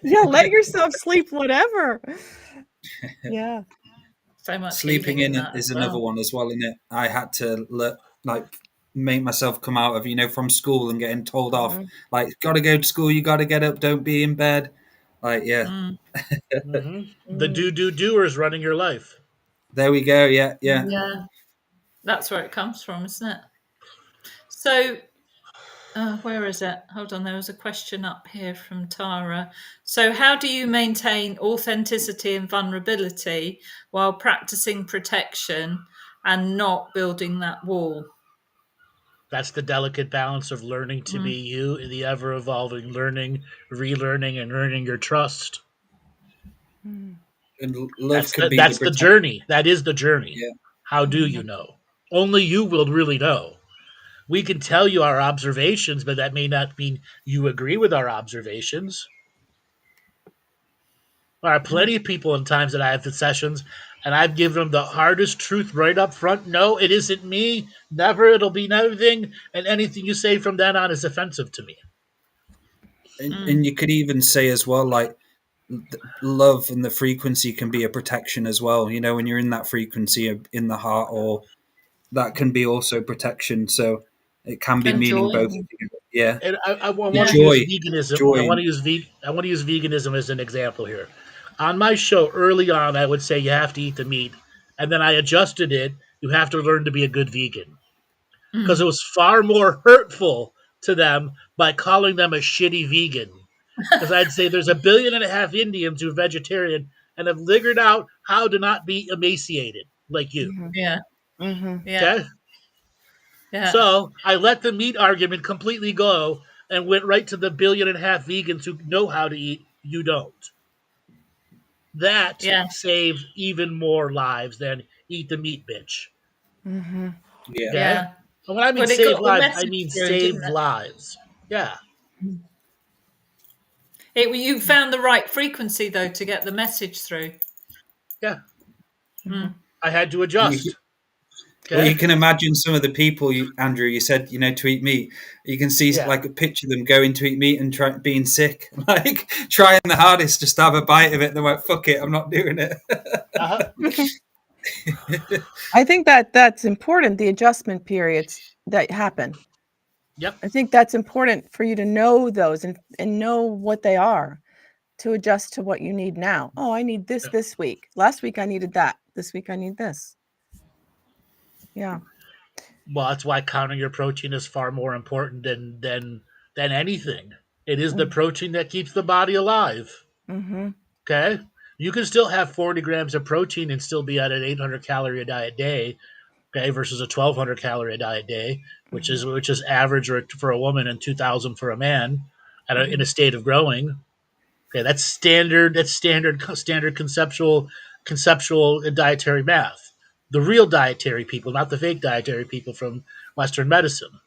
Speaker 4: Yeah, let yourself sleep whatever. Yeah.
Speaker 3: So much
Speaker 1: Sleeping
Speaker 3: healing in
Speaker 1: in
Speaker 3: that
Speaker 1: is
Speaker 3: as
Speaker 1: another
Speaker 3: well.
Speaker 1: one as well, isn't it? I had to make myself come out of from school and getting told off.
Speaker 4: Mhm.
Speaker 1: Like, gotta go to school. You gotta get up. Don't be in bed. Like, yeah.
Speaker 3: Mm.
Speaker 2: The
Speaker 4: Mm.
Speaker 2: doers running your life.
Speaker 1: There we go. Yeah, yeah.
Speaker 3: Yeah, that's where it comes from, isn't it? So Where is it? Hold on, there was a question up here from Tara. So, how do you maintain authenticity and vulnerability while practicing protection and not building that wall?
Speaker 2: That's the delicate balance of learning to be you in the ever evolving learning, relearning, and earning your trust.
Speaker 4: Mm.
Speaker 1: And love can be the
Speaker 2: That's the
Speaker 1: protection.
Speaker 2: journey. That is the journey.
Speaker 1: Yeah.
Speaker 2: How do you know? Only you will really know. We can tell you our observations, but that may not mean you agree with our observations. There are plenty of people in times that I have the sessions, and I've given them the hardest truth right up front. No, it isn't me. Never. It'll be nothing. And anything you say from then on is offensive to me.
Speaker 1: And you could even say as well, like, love and the frequency can be a protection as well. You know, when you're in that frequency in the heart, or that can be also protection. So it can be
Speaker 3: And
Speaker 1: meaning
Speaker 3: joy.
Speaker 1: both. Yeah.
Speaker 2: And I want
Speaker 3: Yeah.
Speaker 2: to use
Speaker 1: Joy.
Speaker 2: veganism. I
Speaker 1: Joy.
Speaker 2: want to use I want to use veganism as an example here. On my show early on, I would say you have to eat the meat, and then I adjusted it. You have to learn to be a good vegan, because it was far more hurtful to them by calling them a shitty vegan. Because I'd say there's 1.5 billion Indians who are vegetarian and have figured out how to not be emaciated like you.
Speaker 3: Yeah.
Speaker 4: Mm-hmm.
Speaker 3: Yeah.
Speaker 2: Okay?
Speaker 3: Yeah.
Speaker 2: So I let the meat argument completely go and went right to the 1.5 billion vegans who know how to eat. You don't. That
Speaker 3: Yeah.
Speaker 2: saves even more lives than eat the meat, bitch.
Speaker 4: Mm-hmm.
Speaker 1: Yeah.
Speaker 2: Okay?
Speaker 3: Yeah.
Speaker 2: And when I mean
Speaker 3: But it
Speaker 2: save
Speaker 3: got the
Speaker 2: lives, I
Speaker 3: message
Speaker 2: mean
Speaker 3: through, didn't
Speaker 2: save
Speaker 3: it?
Speaker 2: lives. Yeah.
Speaker 3: You found the right frequency, though, to get the message through.
Speaker 2: Yeah.
Speaker 3: Mm.
Speaker 2: I had to
Speaker 1: You,
Speaker 2: adjust.
Speaker 1: well,
Speaker 2: Okay?
Speaker 1: you can imagine some of the people, Andrew, you said, to eat meat. You can see,
Speaker 2: Yeah.
Speaker 1: like, picture them going to eat meat and being sick, like trying the hardest just to have a bite of it. They're like, fuck it, I'm not doing it.
Speaker 2: Uh-huh.
Speaker 4: I think that's important, the adjustment periods that happen.
Speaker 2: Yep.
Speaker 4: I think that's important for you to know those and know what they are, to adjust to what you need now. Oh, I need this week. Last week I needed that. This week I need this. Yeah.
Speaker 2: Well, that's why counting your protein is far more important than anything. It is the protein that keeps the body alive.
Speaker 4: Mm-hmm.
Speaker 2: Okay? You can still have 40 grams of protein and still be at an 800 calorie a diet day, okay, versus a 1,200 calorie a diet day, which is average for a woman and 2,000 for a man in a state of growing. Okay, that's standard. That's standard conceptual and dietary math. The real dietary people, not the fake dietary people from Western medicine.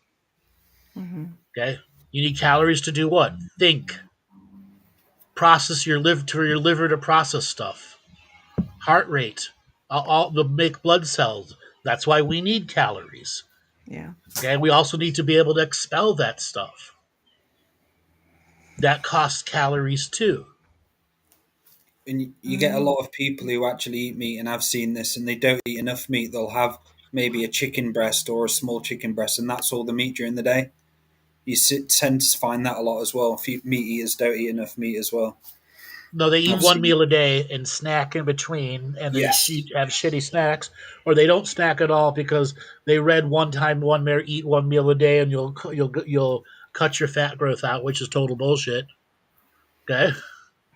Speaker 4: Mm-hmm.
Speaker 2: Okay, you need calories to do what? Think. Process your liver to process stuff. Heart rate, all the make blood cells. That's why we need calories.
Speaker 4: Yeah.
Speaker 2: Okay, we also need to be able to expel that stuff. That costs calories too.
Speaker 1: And you get a lot of people who actually eat meat, and I've seen this, and they don't eat enough meat. They'll have maybe a chicken breast or a small chicken breast, and that's all the meat during the day. You tend to find that a lot as well. Meat eaters don't eat enough meat as well.
Speaker 2: No, they eat
Speaker 1: I've
Speaker 2: one
Speaker 1: seen
Speaker 2: meal a day and snack in between, and they
Speaker 1: Yes.
Speaker 2: have shitty snacks, or they don't snack at all because they read one time eat one meal a day, and you'll cut your fat growth out, which is total bullshit. Okay,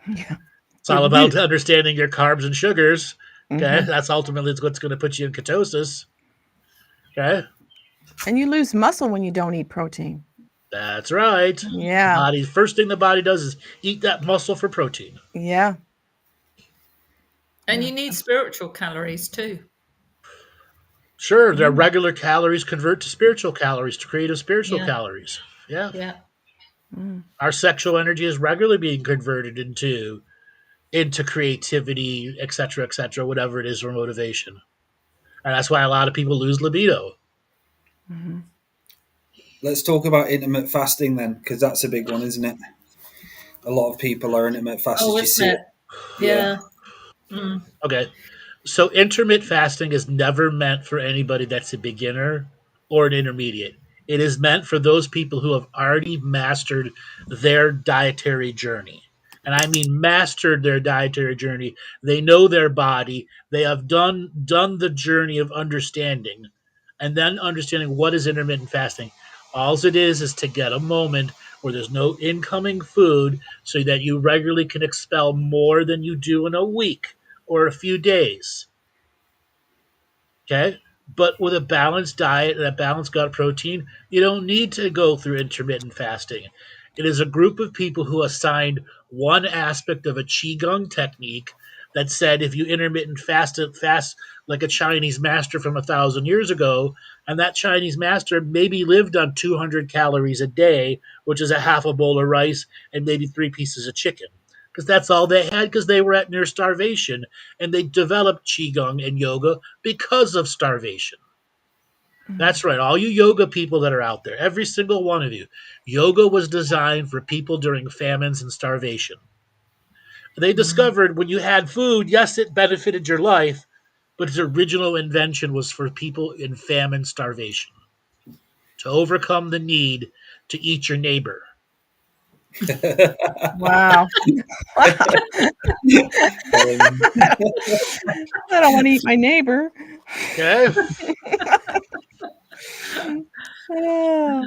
Speaker 4: Yeah.
Speaker 2: it's all about understanding your carbs and sugars. Okay,
Speaker 4: Mm-hmm.
Speaker 2: that's ultimately what's going to put you in ketosis. Okay,
Speaker 4: And you lose muscle when you don't eat protein.
Speaker 2: that's right.
Speaker 4: Yeah.
Speaker 2: First thing the body does is eat that muscle for protein.
Speaker 4: Yeah.
Speaker 3: And
Speaker 4: Yeah.
Speaker 3: you need spiritual calories too.
Speaker 2: Sure, their regular calories convert to spiritual calories to create spiritual
Speaker 3: Yeah.
Speaker 2: calories. Yeah.
Speaker 3: Yeah.
Speaker 2: Our sexual energy is regularly being converted into creativity, etc., whatever it is for motivation. And that's why a lot of people lose libido.
Speaker 4: Mm-hmm.
Speaker 1: Let's talk about intermittent fasting then, because that's a big one, isn't it? A lot of people are intermittent fasters.
Speaker 3: Oh,
Speaker 1: You see
Speaker 3: isn't
Speaker 1: it.
Speaker 3: it? Yeah. Mm.
Speaker 2: Okay. So intermittent fasting is never meant for anybody that's a beginner or an intermediate. It is meant for those people who have already mastered their dietary journey. And I mean mastered their dietary journey. They know their body. They have done the journey of understanding, and then understanding what is intermittent fasting. All it is to get a moment where there's no incoming food so that you regularly can expel more than you do in a week or a few days. Okay? But with a balanced diet and a balanced gut protein, you don't need to go through intermittent fasting. It is a group of people who assigned one aspect of a qigong technique that said if you intermittent fast like a Chinese master from 1,000 years ago, and that Chinese master maybe lived on 200 calories a day, which is a half a bowl of rice and maybe 3 pieces of chicken, because that's all they had because they were at near starvation, and they developed qigong and yoga because of starvation. That's right, all you yoga people that are out there, every single one of you, yoga was designed for people during famines and starvation. They discovered when you had food, yes, it benefited your life, but its original invention was for people in famine starvation, to overcome the need to eat your neighbor.
Speaker 4: Wow. I don't want to eat my neighbor.
Speaker 2: Okay?
Speaker 4: Oh.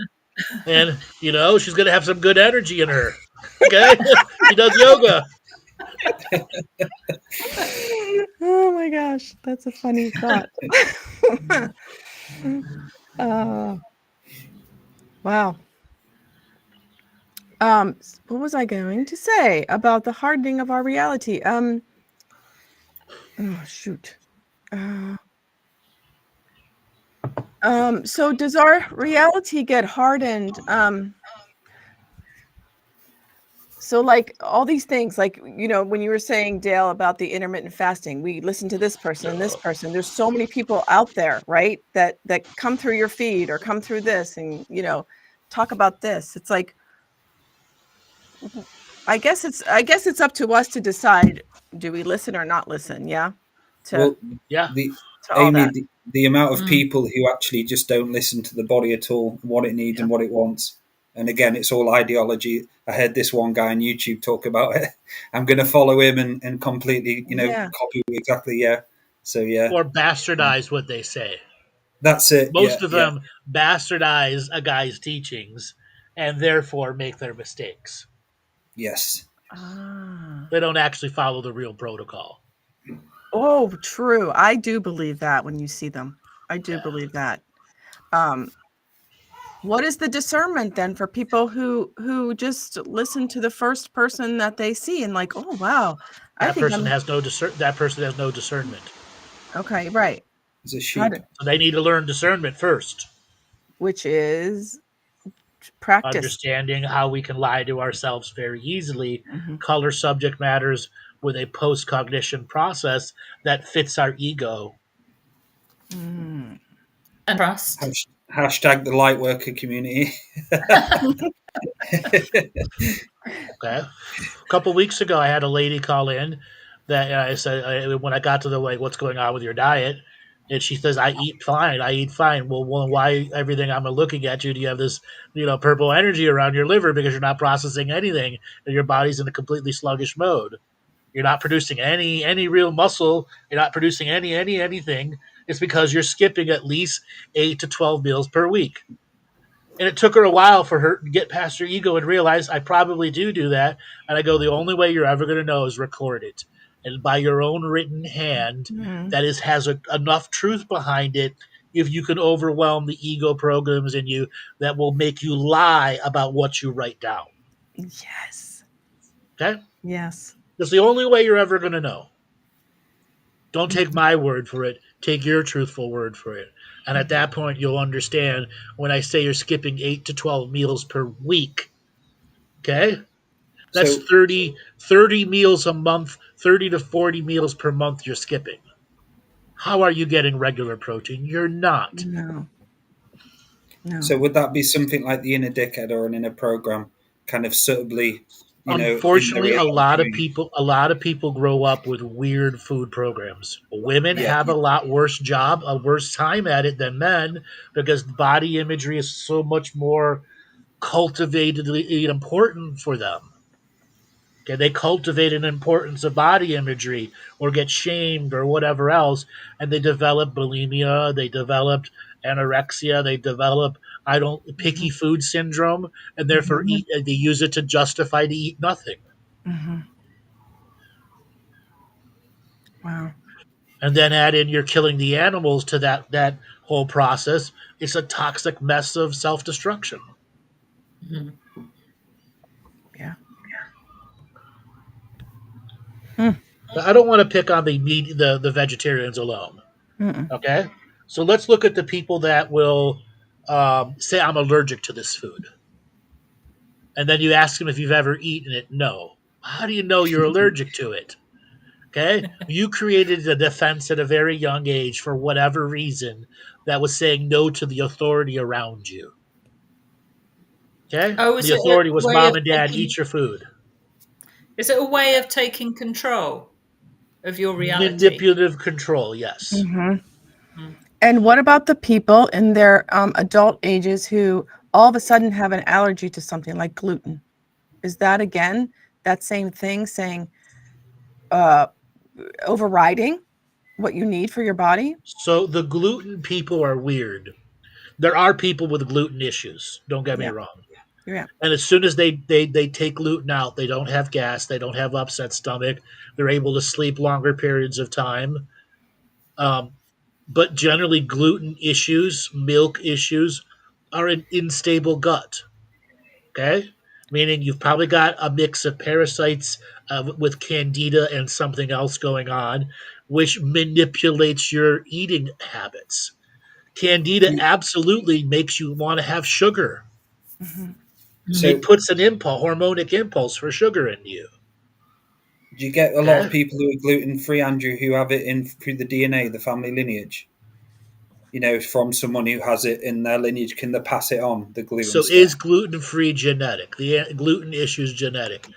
Speaker 2: And, she's going to have some good energy in her. Okay? She does yoga.
Speaker 4: Oh my gosh, that's a funny thought. Wow. What was I going to say about the hardening of our reality? Oh shoot. So does our reality get hardened? So like all these things, like, when you were saying, Dale, about the intermittent fasting, we listen to this person and this person. There's so many people out there, right? That come through your feed or come through this and, talk about this. It's like, I guess it's up to us to decide, do we listen or not listen? Yeah.
Speaker 2: Yeah.
Speaker 1: Amy, the amount of people who actually just don't listen to the body at all, what it needs and what it wants. And again, it's all ideology. I heard this one guy on YouTube talk about it. I'm going to follow him and completely, copy exactly. Yeah. So, yeah.
Speaker 2: Or bastardize what they say.
Speaker 1: That's it.
Speaker 2: Most of them bastardize a guy's teachings and therefore make their mistakes.
Speaker 1: Yes.
Speaker 2: They don't actually follow the real protocol.
Speaker 4: Oh, true. I do believe that when you see them. I do believe that. What is the discernment then for people who just listen to the first person that they see and like, oh wow,
Speaker 2: that person has no discernment.
Speaker 4: Okay, right.
Speaker 1: It's a sheep.
Speaker 2: So they need to learn discernment first,
Speaker 4: which is practice.
Speaker 2: Understanding how we can lie to ourselves very easily, color subject matters with a post-cognition process that fits our ego.
Speaker 3: And trust.
Speaker 1: Hashtag the light worker community.
Speaker 2: Okay. A couple weeks ago, I had a lady call in that I said, when I got to the what's going on with your diet? And she says, I eat fine. Well, why everything I'm looking at you, do you have this, purple energy around your liver because you're not processing anything and your body's in a completely sluggish mode. You're not producing any real muscle. You're not producing anything. It's because you're skipping at least 8 to 12 meals per week. And it took her a while for her to get past her ego and realize I probably do that. And I go, the only way you're ever going to know is record it. And by your own written hand, that has enough truth behind it. If you can overwhelm the ego programs in you that will make you lie about what you write down.
Speaker 4: Yes.
Speaker 2: Okay?
Speaker 4: Yes.
Speaker 2: That's the only way you're ever going to know. Don't take my word for it. Take your truthful word for it. And at that point, you'll understand when I say you're skipping 8 to 12 meals per week. Okay? That's 30 meals a month, 30 to 40 meals per month you're skipping. How are you getting regular protein? You're not.
Speaker 4: No.
Speaker 1: So would that be something like the inner dickhead or an inner program kind of subtly,
Speaker 2: Unfortunately, a lot of people grow up with weird food programs. Women have a lot worse job, a worse time at it than men because body imagery is so much more cultivatedly important for them. Okay, they cultivate an importance of body imagery or get shamed or whatever else, and they develop bulimia, they develop anorexia, they develop picky food syndrome, and therefore they use it to justify to eat nothing.
Speaker 4: Wow.
Speaker 2: And then add in you're killing the animals to that whole process. It's a toxic mess of self-destruction.
Speaker 4: Yeah.
Speaker 2: I don't want to pick on the vegetarians alone.
Speaker 4: Mm-mm.
Speaker 2: Okay, so let's look at the people that will say I'm allergic to this food, and then you ask them if you've ever eaten it. No. How do you know you're allergic to it? Okay, you created a defense at a very young age for whatever reason that was saying no to the authority around you. Okay,
Speaker 3: Oh, is
Speaker 2: the
Speaker 3: it a
Speaker 2: authority was
Speaker 3: way
Speaker 2: mom
Speaker 3: of
Speaker 2: and dad.
Speaker 3: taking?
Speaker 2: Eat your food.
Speaker 3: Is it a way of taking control of your reality?
Speaker 2: Manipulative control. Yes.
Speaker 4: And what about the people in their adult ages who all of a sudden have an allergy to something like gluten? Is that again that same thing, saying overriding what you need for your body?
Speaker 2: So the gluten people are weird. There are people with gluten issues. Don't get me
Speaker 4: Yeah.
Speaker 2: wrong.
Speaker 4: Yeah.
Speaker 2: And as soon as they take gluten out, they don't have gas, they don't have upset stomach, they're able to sleep longer periods of time. Um, but generally, gluten issues, milk issues, are an unstable gut. Okay, meaning you've probably got a mix of parasites with candida and something else going on, which manipulates your eating habits. Candida
Speaker 1: You-
Speaker 2: absolutely makes you want to have sugar. It
Speaker 1: So,
Speaker 2: puts an impulse, hormonic impulse for sugar in you.
Speaker 1: do you get a lot of
Speaker 2: Okay,
Speaker 1: people who are gluten free, Andrew, who have it in through the DNA, the family lineage? From someone who has it in their lineage, can they pass it on, the gluten
Speaker 2: so
Speaker 1: stuff?
Speaker 2: is gluten free genetic? The gluten issue is genetic.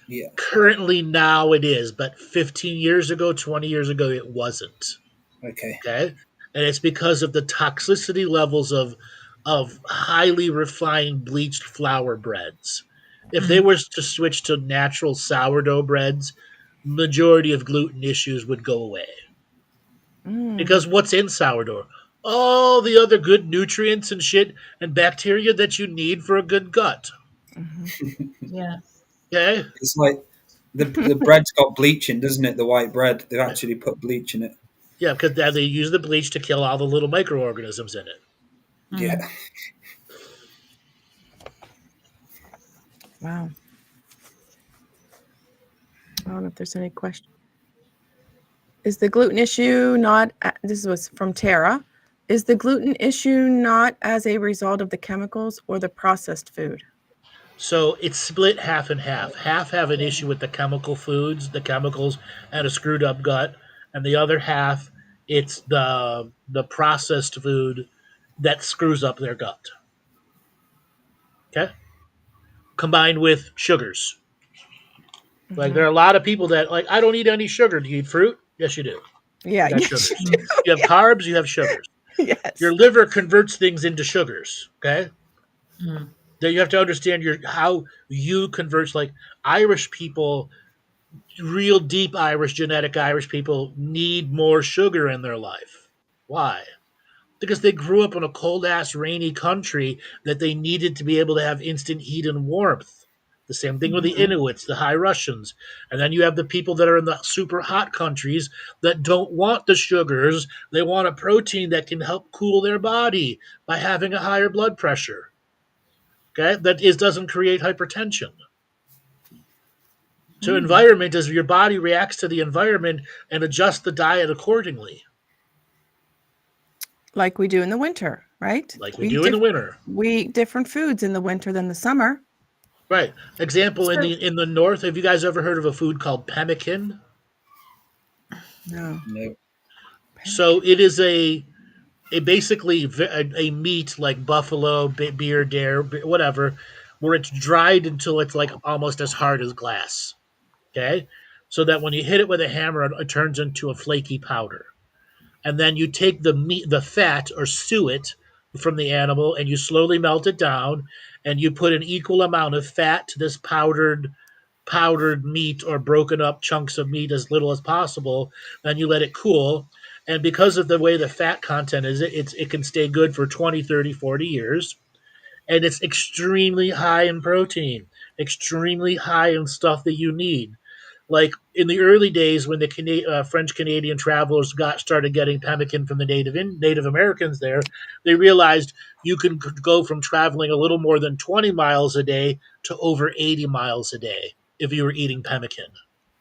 Speaker 1: Yeah.
Speaker 2: Currently, now it is, but 15 years ago, 20 years ago, it wasn't.
Speaker 1: Okay.
Speaker 2: Okay, and it's because of the toxicity levels of highly refined bleached flour breads. If they were to switch to natural sourdough breads, majority of gluten issues would go away. Because what's in sourdough? All the other good nutrients and shit and bacteria that you need for a good gut.
Speaker 3: Yeah.
Speaker 2: Okay?
Speaker 1: It's like the bread's got bleach in, doesn't it? The white bread, they've actually put bleach in it.
Speaker 2: Yeah, because they use the bleach to kill all the little microorganisms in it.
Speaker 1: Yeah.
Speaker 4: Wow. I don't know if there's any question. Is the gluten issue not, this was from Tara, is the gluten issue not as a result of the chemicals or the processed food?
Speaker 2: So it's split half and half. Half have an issue with the chemical foods, the chemicals, and a screwed up gut, and the other half, it's the processed food that screws up their gut. Okay, combined with sugars. Like there are a lot of people that like I don't eat any sugar. Do you eat fruit? Yes, you do.
Speaker 4: Yeah,
Speaker 2: You got
Speaker 4: yes,
Speaker 2: sugars.
Speaker 4: you do.
Speaker 2: You have carbs. You have sugars.
Speaker 4: Yes.
Speaker 2: Your liver converts things into sugars. Okay, then you have to understand how you convert. Like Irish people, real deep Irish genetic Irish people need more sugar in their life. Why? Because they grew up in a cold ass rainy country that they needed to be able to have instant heat and warmth. The same thing with the Inuits, the High Russians. And then you have the people that are in the super hot countries that don't want the sugars. They want a protein that can help cool their body by having a higher blood pressure. Okay? Doesn't create hypertension. So environment is your body reacts to the environment and adjusts the diet accordingly,
Speaker 4: Like we do in the winter, right?
Speaker 2: like we do in the winter.
Speaker 4: We eat different foods in the winter than the summer.
Speaker 2: Right. Example in
Speaker 3: So,
Speaker 2: the north. Have you guys ever heard of a food called pemmican?
Speaker 4: No.
Speaker 1: No.
Speaker 2: So it is a basically a meat like buffalo, beer, dare, whatever, where it's dried until it's like almost as hard as glass. Okay, so that when you hit it with a hammer, it turns into a flaky powder. And then you take the meat, the fat, or suet from the animal, and you slowly melt it down, and you put an equal amount of fat to this powdered meat or broken up chunks of meat as little as possible. Then you let it cool. And because of the way the fat content is, it can stay good for 20, 30, 40 years. and it's extremely high in protein, extremely high in stuff that you need. Like in the early days when the French Canadian travelers started getting pemmican from the Native Americans there, they realized you can go from traveling a little more than 20 miles a day to over 80 miles a day if you were eating pemmican.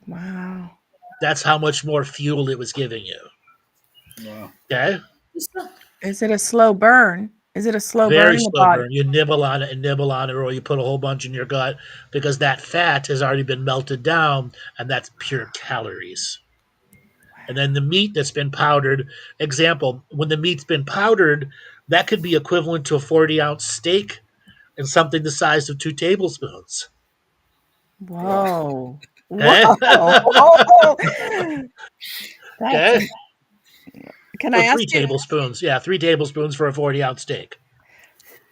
Speaker 4: Wow.
Speaker 2: That's how much more fuel it was giving you.
Speaker 1: Wow.
Speaker 2: Okay?
Speaker 4: Is it a slow burn? Is it a slow burn
Speaker 2: Very
Speaker 4: in the
Speaker 2: slow
Speaker 4: body?
Speaker 2: burn. You nibble on it and nibble on it, or you put a whole bunch in your gut because that fat has already been melted down, and that's pure calories. And then the meat that's been powdered, example, when the meat's been powdered, that could be equivalent to a 40-ounce steak and something the size of 2 tablespoons.
Speaker 4: Whoa.
Speaker 2: Okay?
Speaker 4: Whoa. That's
Speaker 2: Okay?
Speaker 4: Can
Speaker 2: Or
Speaker 4: I ask
Speaker 2: 3
Speaker 4: you,
Speaker 2: tablespoons. Yeah, 3 tablespoons for a 40-ounce steak.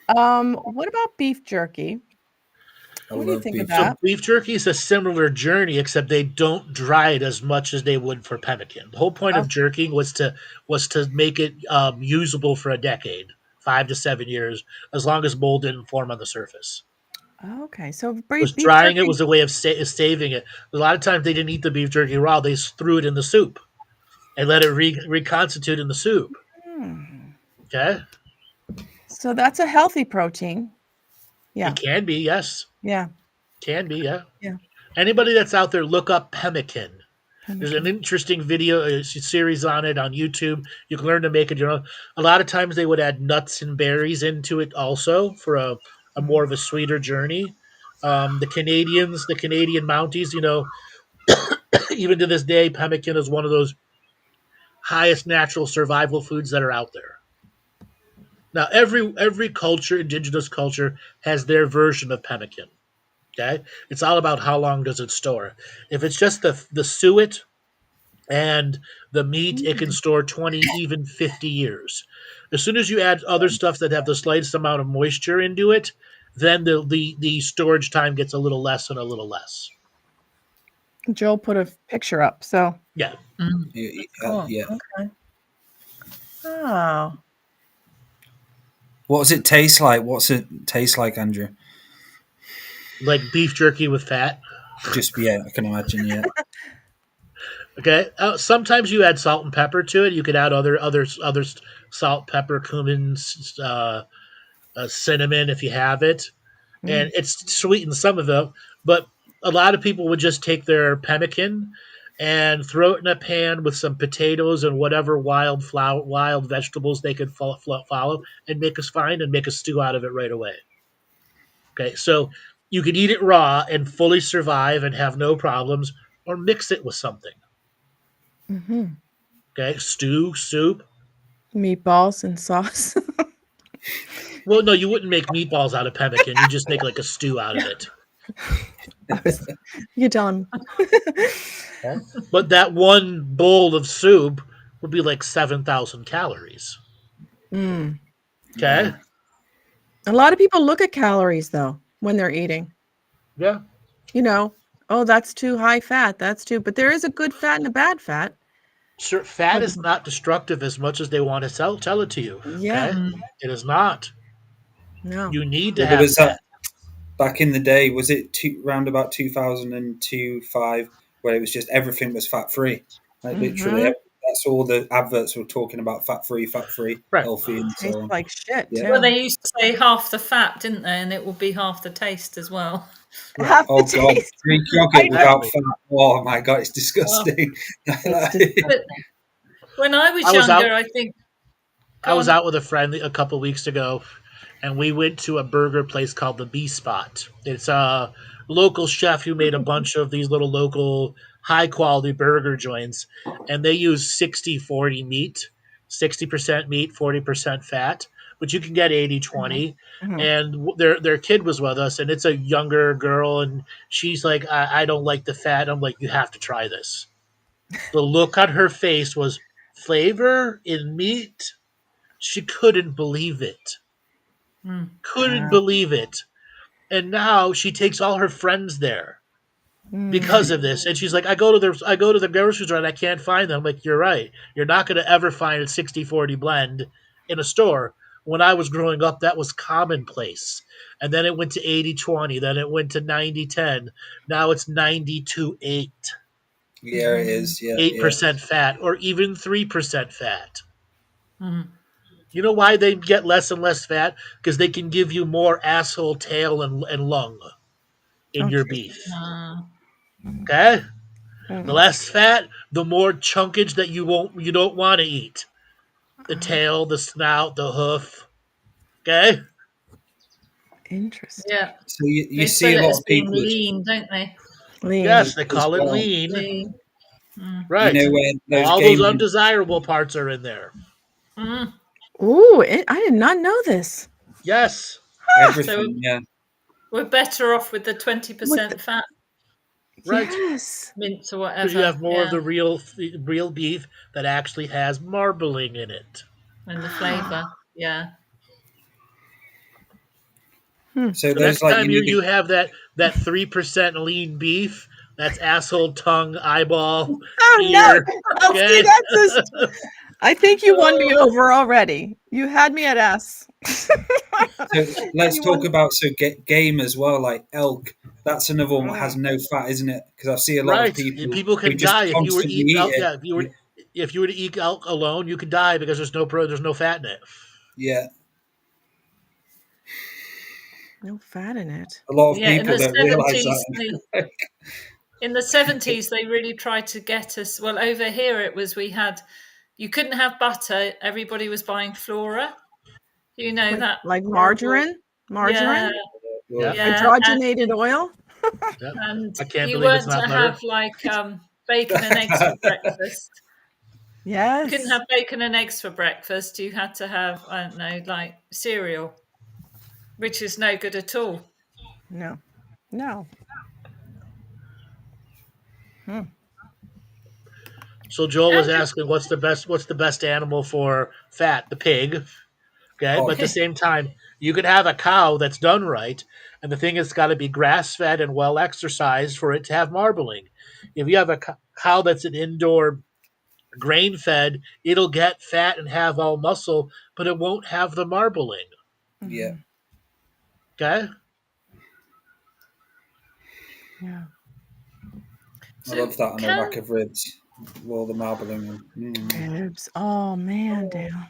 Speaker 4: what about beef jerky?
Speaker 1: I
Speaker 4: What do you
Speaker 1: love
Speaker 4: think of
Speaker 1: beef.
Speaker 2: So
Speaker 4: that?
Speaker 2: beef jerky is a similar journey, except they don't dry it as much as they would for pemmican. The whole point
Speaker 4: Oh,
Speaker 2: of jerking was to make it usable for a decade, 5 to 7 years, as long as mold didn't form on the surface.
Speaker 4: okay. So
Speaker 2: Was
Speaker 4: beef
Speaker 2: drying it
Speaker 4: jerky.
Speaker 2: was a way of saving it. A lot of times they didn't eat the beef jerky raw; they threw it in the soup and let it reconstitute in the soup.
Speaker 4: Hmm.
Speaker 2: Okay,
Speaker 4: So that's a healthy protein.
Speaker 2: it
Speaker 4: Yeah.
Speaker 2: can be, yes,
Speaker 4: Yeah.
Speaker 2: can be, yeah.
Speaker 4: Yeah.
Speaker 2: Anybody that's out there, look up pemmican. There's an
Speaker 4: Pemmican.
Speaker 2: interesting video series on it on YouTube. You can learn to make it your own. A lot of times they would add nuts and berries into it also for a more of a sweeter journey. The Canadian Mounties, even to this day, pemmican is one of those highest natural survival foods that are out there. Now, every culture, indigenous culture, has their version of pemmican. Okay, it's all about how long does it store. If it's just the suet and the meat, it can
Speaker 4: Mm.
Speaker 2: store 20, even 50 years. As soon as you add other stuff that have the slightest amount of moisture into it, then the storage time gets a little less and a little less.
Speaker 4: Joel put a picture up. So
Speaker 2: Yeah.
Speaker 4: cool.
Speaker 1: Yeah.
Speaker 4: Okay. Oh.
Speaker 1: What does it taste like? What's it taste like, Andrew?
Speaker 2: Like beef jerky with fat.
Speaker 1: Just yeah, I can imagine. Yeah.
Speaker 2: Okay. Sometimes you add salt and pepper to it. You could add other salt, pepper, cumin, cinnamon if you have it, and
Speaker 4: Mm.
Speaker 2: it's sweetens some of it. But a lot of people would just take their pemmican and throw it in a pan with some potatoes and whatever wild vegetables they could follow, and make a stew out of it right away. Okay, so you could eat it raw and fully survive and have no problems, or mix it with something.
Speaker 4: Mm-hmm.
Speaker 2: Okay, stew, soup.
Speaker 4: Meatballs and sauce.
Speaker 2: Well, no, you wouldn't make meatballs out of pemmican. You just make like a stew out of it.
Speaker 4: You tell him.
Speaker 2: Okay? But that one bowl of soup would be like 7,000 calories.
Speaker 4: Mm.
Speaker 2: Okay?
Speaker 1: Wow.
Speaker 4: A lot of people look at calories though when they're eating.
Speaker 2: Yeah.
Speaker 4: Oh, that's too high fat. But there is a good fat and a bad fat.
Speaker 2: Sure, fat is not destructive as much as they want to tell it to you.
Speaker 4: Yeah.
Speaker 2: Okay? It is not.
Speaker 4: No.
Speaker 2: You need to
Speaker 1: Well, there
Speaker 2: have
Speaker 1: was
Speaker 2: fat.
Speaker 1: that back in the day. Was it round about 2002, 5, where it was just everything was fat free? Like literally,
Speaker 4: Mhm.
Speaker 1: that's all the adverts were talking about: fat free,
Speaker 2: Right.
Speaker 1: healthy, and so
Speaker 4: Tastes
Speaker 1: on.
Speaker 4: like shit
Speaker 1: Yeah.
Speaker 4: too.
Speaker 3: Well, they used to say half the fat, didn't they? And it would be half the taste as well.
Speaker 2: Right.
Speaker 4: Half
Speaker 1: Oh
Speaker 4: the
Speaker 1: God,
Speaker 4: taste.
Speaker 1: Greek
Speaker 4: I
Speaker 1: yogurt
Speaker 4: know.
Speaker 1: without fat. Oh my God, it's disgusting.
Speaker 4: It's disgusting.
Speaker 3: But when I was
Speaker 2: I was out
Speaker 3: younger, I think.
Speaker 2: I was out with a friend a couple weeks ago, and we went to a burger place called the B Spot. It's a local chef who made a bunch of these little local high quality burger joints, and they use 60-40 meat, 60% meat, 40% fat, but you can get 80-20.
Speaker 4: Mhm.
Speaker 2: And their kid was with us, and it's a younger girl, and she's like, I don't like the fat. I'm like, you have to try this. The look on her face was flavor in meat. She couldn't believe it. Couldn't believe it. And now she takes all her friends there because of this. And she's like, I go to the grocery store and I can't find them. I'm like, you're right. You're not going to ever find a 60-40 blend in a store. when I was growing up, that was commonplace. And then it went to 80-20. Then it went to 90-10. Now it's 92-8.
Speaker 1: Yeah, it is. Yeah,
Speaker 2: 8% fat or even 3% fat.
Speaker 3: Mm.
Speaker 2: You know why they get less and less fat? Because they can give you more asshole, tail, and lung in your
Speaker 4: Okay.
Speaker 2: beef.
Speaker 3: Uh,
Speaker 2: Okay? The
Speaker 4: Mm.
Speaker 2: less fat, the more chunkage that you don't want to eat. The tail, the snout, the hoof. Okay?
Speaker 4: Interesting.
Speaker 3: yeah.
Speaker 1: So you
Speaker 3: They
Speaker 1: see
Speaker 3: sell
Speaker 1: a
Speaker 3: it
Speaker 1: lot
Speaker 3: as
Speaker 1: of
Speaker 3: being
Speaker 1: people
Speaker 3: lean, don't they?
Speaker 4: Lean.
Speaker 2: Yes, they
Speaker 1: as
Speaker 2: call it
Speaker 1: well.
Speaker 2: lean.
Speaker 3: Lean. Mm.
Speaker 1: You
Speaker 2: Right.
Speaker 1: know where those
Speaker 2: All those
Speaker 1: gaming.
Speaker 2: undesirable parts are in there.
Speaker 3: Mm.
Speaker 4: Ooh, I did not know this.
Speaker 2: Yes.
Speaker 3: So
Speaker 1: Everything, yeah.
Speaker 3: we're better off with the
Speaker 4: With the,
Speaker 3: 20% fat
Speaker 2: Right.
Speaker 4: yes.
Speaker 3: mince or
Speaker 2: Because you have
Speaker 3: whatever.
Speaker 2: more of
Speaker 3: Yeah.
Speaker 2: the real beef that actually has marbling in it.
Speaker 3: And the flavour. Yeah.
Speaker 1: So
Speaker 2: So
Speaker 1: those
Speaker 2: next
Speaker 1: like
Speaker 2: time you have that 3% lean beef, that's asshole, tongue, eyeball,
Speaker 4: Oh no.
Speaker 2: ear.
Speaker 4: Oh, see,
Speaker 2: Okay.
Speaker 4: that's just. I think you won me over already. You had me at S.
Speaker 1: so let's
Speaker 4: You
Speaker 1: talk
Speaker 4: won.
Speaker 1: about game as well, like elk. That's another one that has no fat, isn't it? Because I see a lot of
Speaker 2: Right.
Speaker 1: people
Speaker 2: People
Speaker 1: who
Speaker 2: can
Speaker 1: just
Speaker 2: die if you were to
Speaker 1: constantly
Speaker 2: eat
Speaker 1: eat
Speaker 2: elk.
Speaker 1: it.
Speaker 2: Yeah, if you were to eat elk alone, you could die because there's no fat in it.
Speaker 1: Yeah,
Speaker 4: No fat in it.
Speaker 1: a lot of
Speaker 3: Yeah.
Speaker 1: people don't realize that.
Speaker 3: In the 70s, they really tried to get us. Well, over here it was you couldn't have butter. Everybody was buying flora. You know, that
Speaker 4: Like
Speaker 3: horrible.
Speaker 4: margarine?
Speaker 3: Yeah.
Speaker 4: Margarine?
Speaker 2: Yeah.
Speaker 3: Yeah.
Speaker 4: Hydrogenated oil?
Speaker 2: Yeah.
Speaker 3: And
Speaker 2: I can't
Speaker 3: you
Speaker 2: believe it's
Speaker 3: weren't
Speaker 2: not
Speaker 3: to
Speaker 2: butter.
Speaker 3: have like bacon and eggs for breakfast. You couldn't
Speaker 4: Yes.
Speaker 3: have bacon and eggs for breakfast. You had to have, I don't know, like cereal, which is no good at all.
Speaker 4: No. No. Hmm.
Speaker 2: So Joel was
Speaker 3: Andrew,
Speaker 2: asking what's the best animal for fat? The pig. Okay, but at the
Speaker 1: Hog.
Speaker 2: same time, you could have a cow that's done right, and the thing is, got to be grass fed and well exercised for it to have marbling. If you have a cow that's an indoor grain fed, it'll get fat and have all muscle, but it won't have the marbling.
Speaker 1: Yeah,
Speaker 4: Mhm.
Speaker 2: Okay,
Speaker 4: Yeah.
Speaker 1: I
Speaker 3: so
Speaker 1: love that on a
Speaker 3: can
Speaker 1: rack of ribs with all the marbling.
Speaker 4: Ribs. Oh man,
Speaker 3: oh,
Speaker 4: Dale.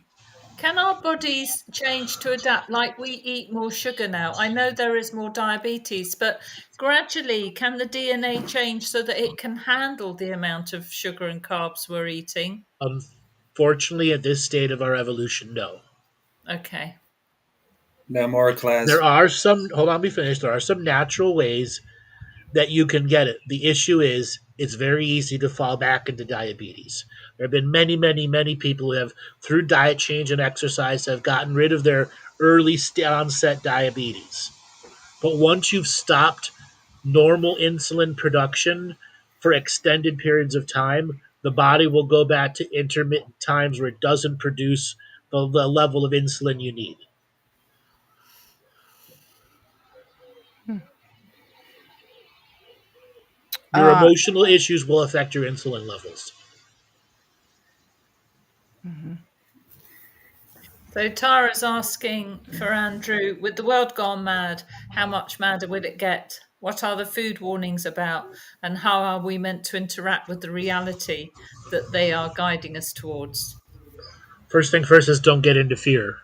Speaker 3: can our bodies change to adapt? Like we eat more sugar now. I know there is more diabetes, but gradually, can the DNA change so that it can handle the amount of sugar and carbs we're eating?
Speaker 2: unfortunately, at this state of our evolution, no.
Speaker 3: Okay.
Speaker 1: No more
Speaker 2: There
Speaker 1: eclairs.
Speaker 2: are some. Hold on, let me finish. There are some natural ways that you can get it. The issue is it's very easy to fall back into diabetes. There have been many, many, many people who have, through diet change and exercise, have gotten rid of their early onset diabetes. But once you've stopped normal insulin production for extended periods of time, the body will go back to intermittent times where it doesn't produce the level of insulin you need.
Speaker 4: Hmm.
Speaker 2: Your
Speaker 4: Uh,
Speaker 2: emotional issues will affect your insulin levels.
Speaker 4: mhm.
Speaker 3: So Tara's asking for Andrew, with the world gone mad, how much madder will it get? What are the food warnings about? And how are we meant to interact with the reality that they are guiding us towards?
Speaker 2: First thing first is don't get into fear.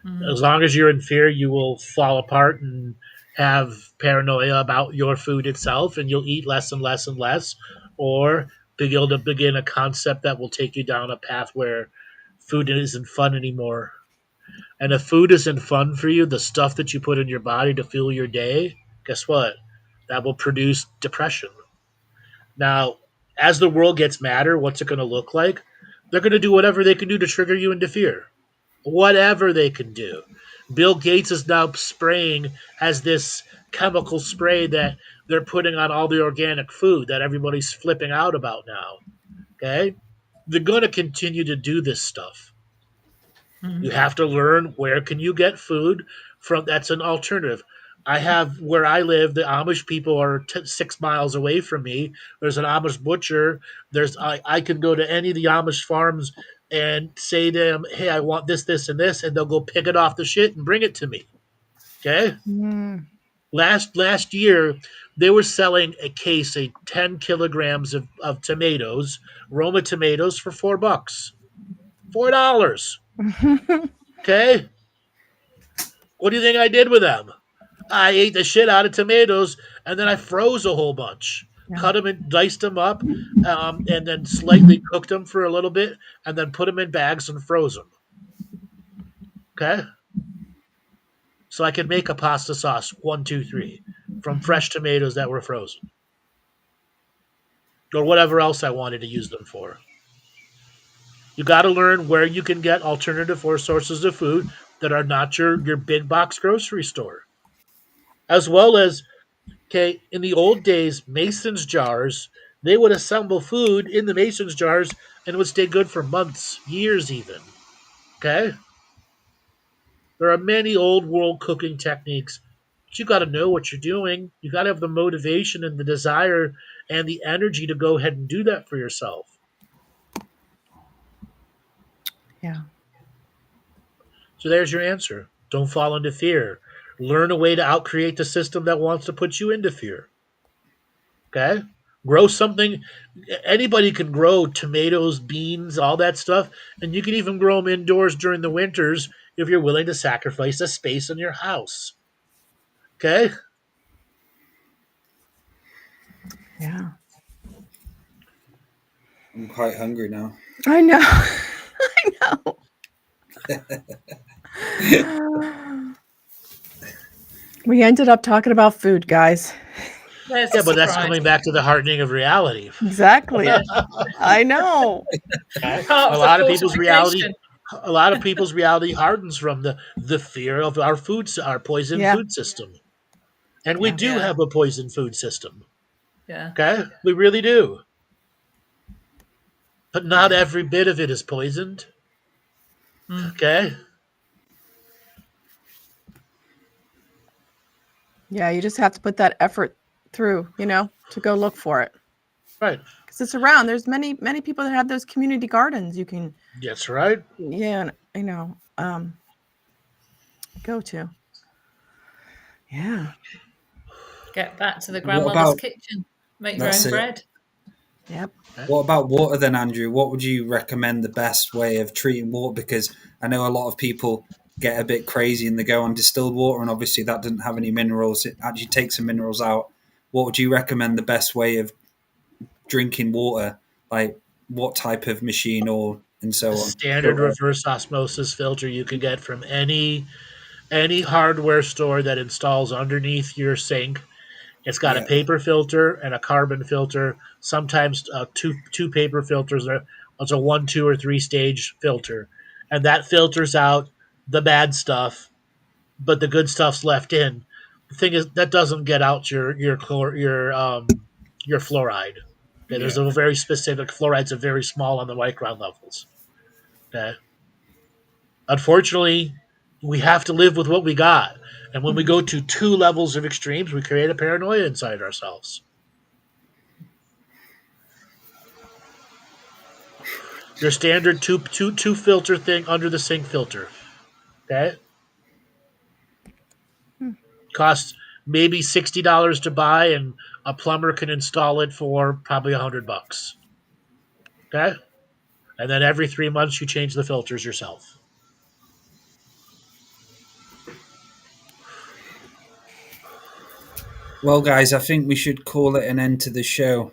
Speaker 2: As
Speaker 3: Mm.
Speaker 2: long as you're in fear, you will fall apart and have paranoia about your food itself, and you'll eat less and less and less, or begin a concept that will take you down a path where food isn't fun anymore. And if food isn't fun for you, the stuff that you put in your body to fuel your day, guess what? That will produce depression. Now, as the world gets madder, what's it going to look like? They're going to do whatever they can do to trigger you into fear. Whatever they can do. Bill Gates is now spraying, has this chemical spray that they're putting on all the organic food that everybody's flipping out about now. Okay? They're going to continue to do this stuff. You
Speaker 3: Mm.
Speaker 2: have to learn where can you get food from that's an alternative. I have where I live, the Amish people are 6 miles away from me. There's an Amish butcher. I can go to any of the Amish farms and say to them, hey, I want this, this, and this, and they'll go pick it off the shit and bring it to me. Okay? Last year, they were selling a case, 10 kilograms of tomatoes, Roma tomatoes, for $4. $4. Okay? What do you think I did with them? I ate the shit out of tomatoes, and then I froze a whole bunch. Cut them and diced them up, and then slightly cooked them for a little bit, and then put them in bags and froze them. Okay? So I could make a pasta sauce, 1, 2, 3, from fresh tomatoes that were frozen. Or whatever else I wanted to use them for. You got to learn where you can get alternative sources of food that are not your big box grocery store. As well as, okay, in the old days, Mason's jars, they would assemble food in the Mason's jars and it would stay good for months, years even. Okay? There are many old world cooking techniques, but you got to know what you're doing. You got to have the motivation and the desire and the energy to go ahead and do that for yourself.
Speaker 4: Yeah.
Speaker 2: So there's your answer. Don't fall into fear. Learn a way to outcreate the system that wants to put you into fear. Okay? Grow something. Anybody can grow tomatoes, beans, all that stuff. And you can even grow them indoors during the winters if you're willing to sacrifice a space in your house. Okay?
Speaker 4: Yeah.
Speaker 1: I'm quite hungry now.
Speaker 4: I know. I know. We ended up talking about food, guys.
Speaker 2: Yeah, but that's coming back to the hardening of reality.
Speaker 4: Exactly. I know.
Speaker 2: A lot of people's reality hardens from the fear of our poison food system. And we do have a poison food system.
Speaker 3: Yeah.
Speaker 2: Okay? We really do. But not every bit of it is poisoned. Okay?
Speaker 4: Yeah, you just have to put that effort through, to go look for it.
Speaker 2: Right.
Speaker 4: Because it's around. There's many people that have those community gardens you can.
Speaker 2: That's right.
Speaker 4: Yeah, go to. Yeah.
Speaker 3: Get back to the grandmother's kitchen. Make your own bread.
Speaker 4: Yep.
Speaker 1: What about water then, Andrew? What would you recommend the best way of treating water? Because I know a lot of people get a bit crazy and they go on distilled water, and obviously that doesn't have any minerals. It actually takes some minerals out. What would you recommend the best way of drinking water? Like what type of machine and so on?
Speaker 2: Standard reverse osmosis filter you can get from any hardware store that installs underneath your sink. It's got a paper filter and a carbon filter. Sometimes two paper filters. It's a 1, 2, or 3 stage filter, and that filters out the bad stuff, but the good stuff's left in. The thing is that doesn't get out your fluoride. Okay, there's a very specific fluorides are very small on the micron levels. Okay. Unfortunately, we have to live with what we got. And when we go to 2 levels of extremes, we create a paranoia inside ourselves. Your standard two filter thing under the sink filter. Okay? Costs maybe $60 to buy, and a plumber can install it for probably $100. Okay? And then every 3 months you change the filters yourself.
Speaker 1: Well, guys, I think we should call it an end to the show.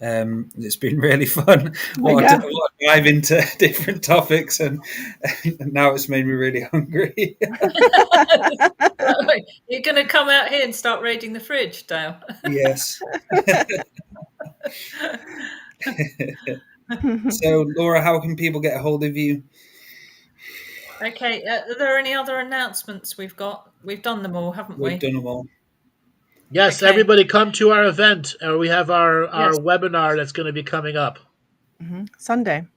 Speaker 1: It's been really fun. What a dive into different topics, and now it's made me really hungry.
Speaker 3: You're going to come out here and start raiding the fridge, Dale.
Speaker 1: Yes. So, Laura, how can people get a hold of you?
Speaker 3: Okay. Are there any other announcements we've got? We've done them all, haven't we?
Speaker 1: We've done them all.
Speaker 2: Yes, okay. Everybody come to our event. We have our webinar that's going to be coming up.
Speaker 4: Sunday.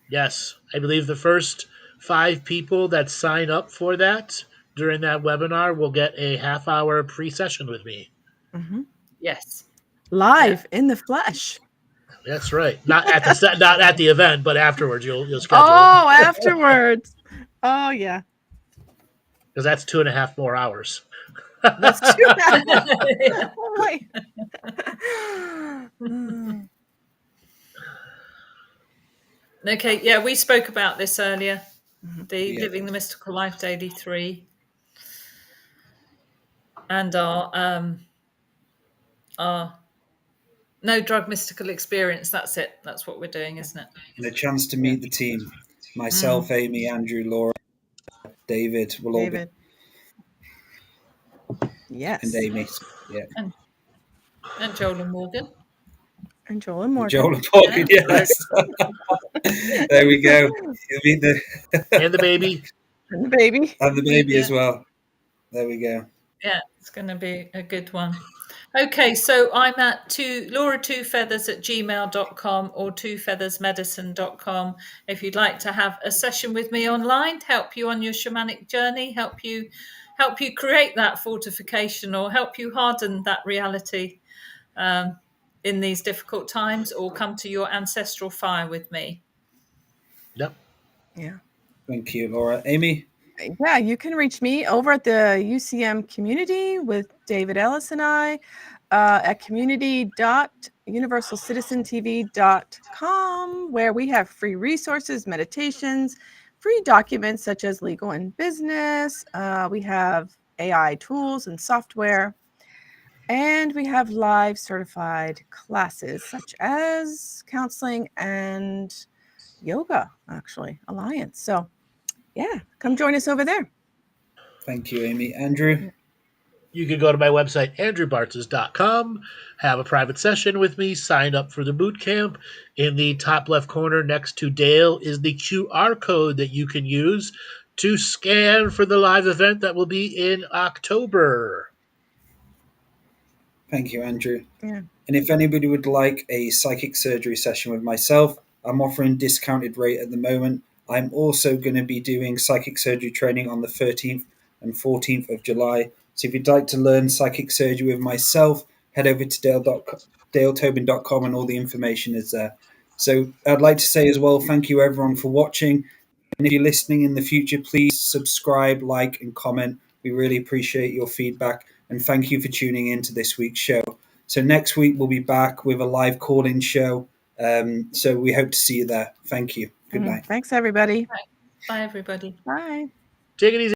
Speaker 2: Yes. I believe the first 5 people that sign up for that during that webinar will get a half-hour pre-session with me.
Speaker 3: Yes.
Speaker 4: Live in the flesh.
Speaker 2: That's right. Not at the event, but afterwards you'll schedule
Speaker 4: Oh, afterwards. Oh, yeah.
Speaker 2: because that's 2.5 more hours.
Speaker 4: That's too bad.
Speaker 3: Yeah.
Speaker 4: Oh, my.
Speaker 3: Okay, yeah, we spoke about this earlier. The
Speaker 1: Yeah.
Speaker 3: Living the Mystical Life Daily 3 and our No Drug Mystical Experience. That's it. That's what we're doing, isn't it?
Speaker 1: And a chance to meet the team. Myself, Amy, Andrew, Laura, David will all be.
Speaker 4: David. Yes.
Speaker 1: And Amy. Yeah.
Speaker 3: And Joel and Morgan.
Speaker 4: And Joel and Morgan.
Speaker 1: Joel and Morgan, yes. There we go. You'll be
Speaker 2: And the baby.
Speaker 4: And the baby.
Speaker 1: And the baby as well. There we go.
Speaker 3: Yeah, it's going to be a good one. Okay, so I'm at Laura2feathers@gmail.com or 2feathersmedicine.com. If you'd like to have a session with me online, help you on your shamanic journey, help you create that fortification or help you harden that reality in these difficult times, or come to your ancestral fire with me.
Speaker 2: Yep.
Speaker 4: Yeah.
Speaker 1: Thank you, Laura. Amy?
Speaker 4: Yeah, you can reach me over at the UCM community with David Ellis and I at community.universalcitizentv.com, where we have free resources, meditations, free documents such as legal and business. We have AI tools and software, and we have live certified classes such as counseling and yoga, actually, Alliance. So yeah, come join us over there.
Speaker 1: Thank you, Amy. Andrew?
Speaker 2: You can go to my website, andrewbartzis.com, have a private session with me, sign up for the boot camp. In the top left corner next to Dale is the QR code that you can use to scan for the live event that will be in October.
Speaker 1: Thank you, Andrew.
Speaker 4: Yeah.
Speaker 1: And if anybody would like a psychic surgery session with myself, I'm offering discounted rate at the moment. I'm also going to be doing psychic surgery training on the 13th and 14th of July. So if you'd like to learn psychic surgery with myself, head over to daletobin.com and all the information is there. So I'd like to say as well, thank you everyone for watching. And if you're listening in the future, please subscribe, like, and comment. We really appreciate your feedback. And thank you for tuning in to this week's show. So next week, we'll be back with a live call-in show. So we hope to see you there. Thank you. Good night.
Speaker 4: Thanks, everybody.
Speaker 3: Bye, everybody.
Speaker 4: Bye.
Speaker 2: Take it easy.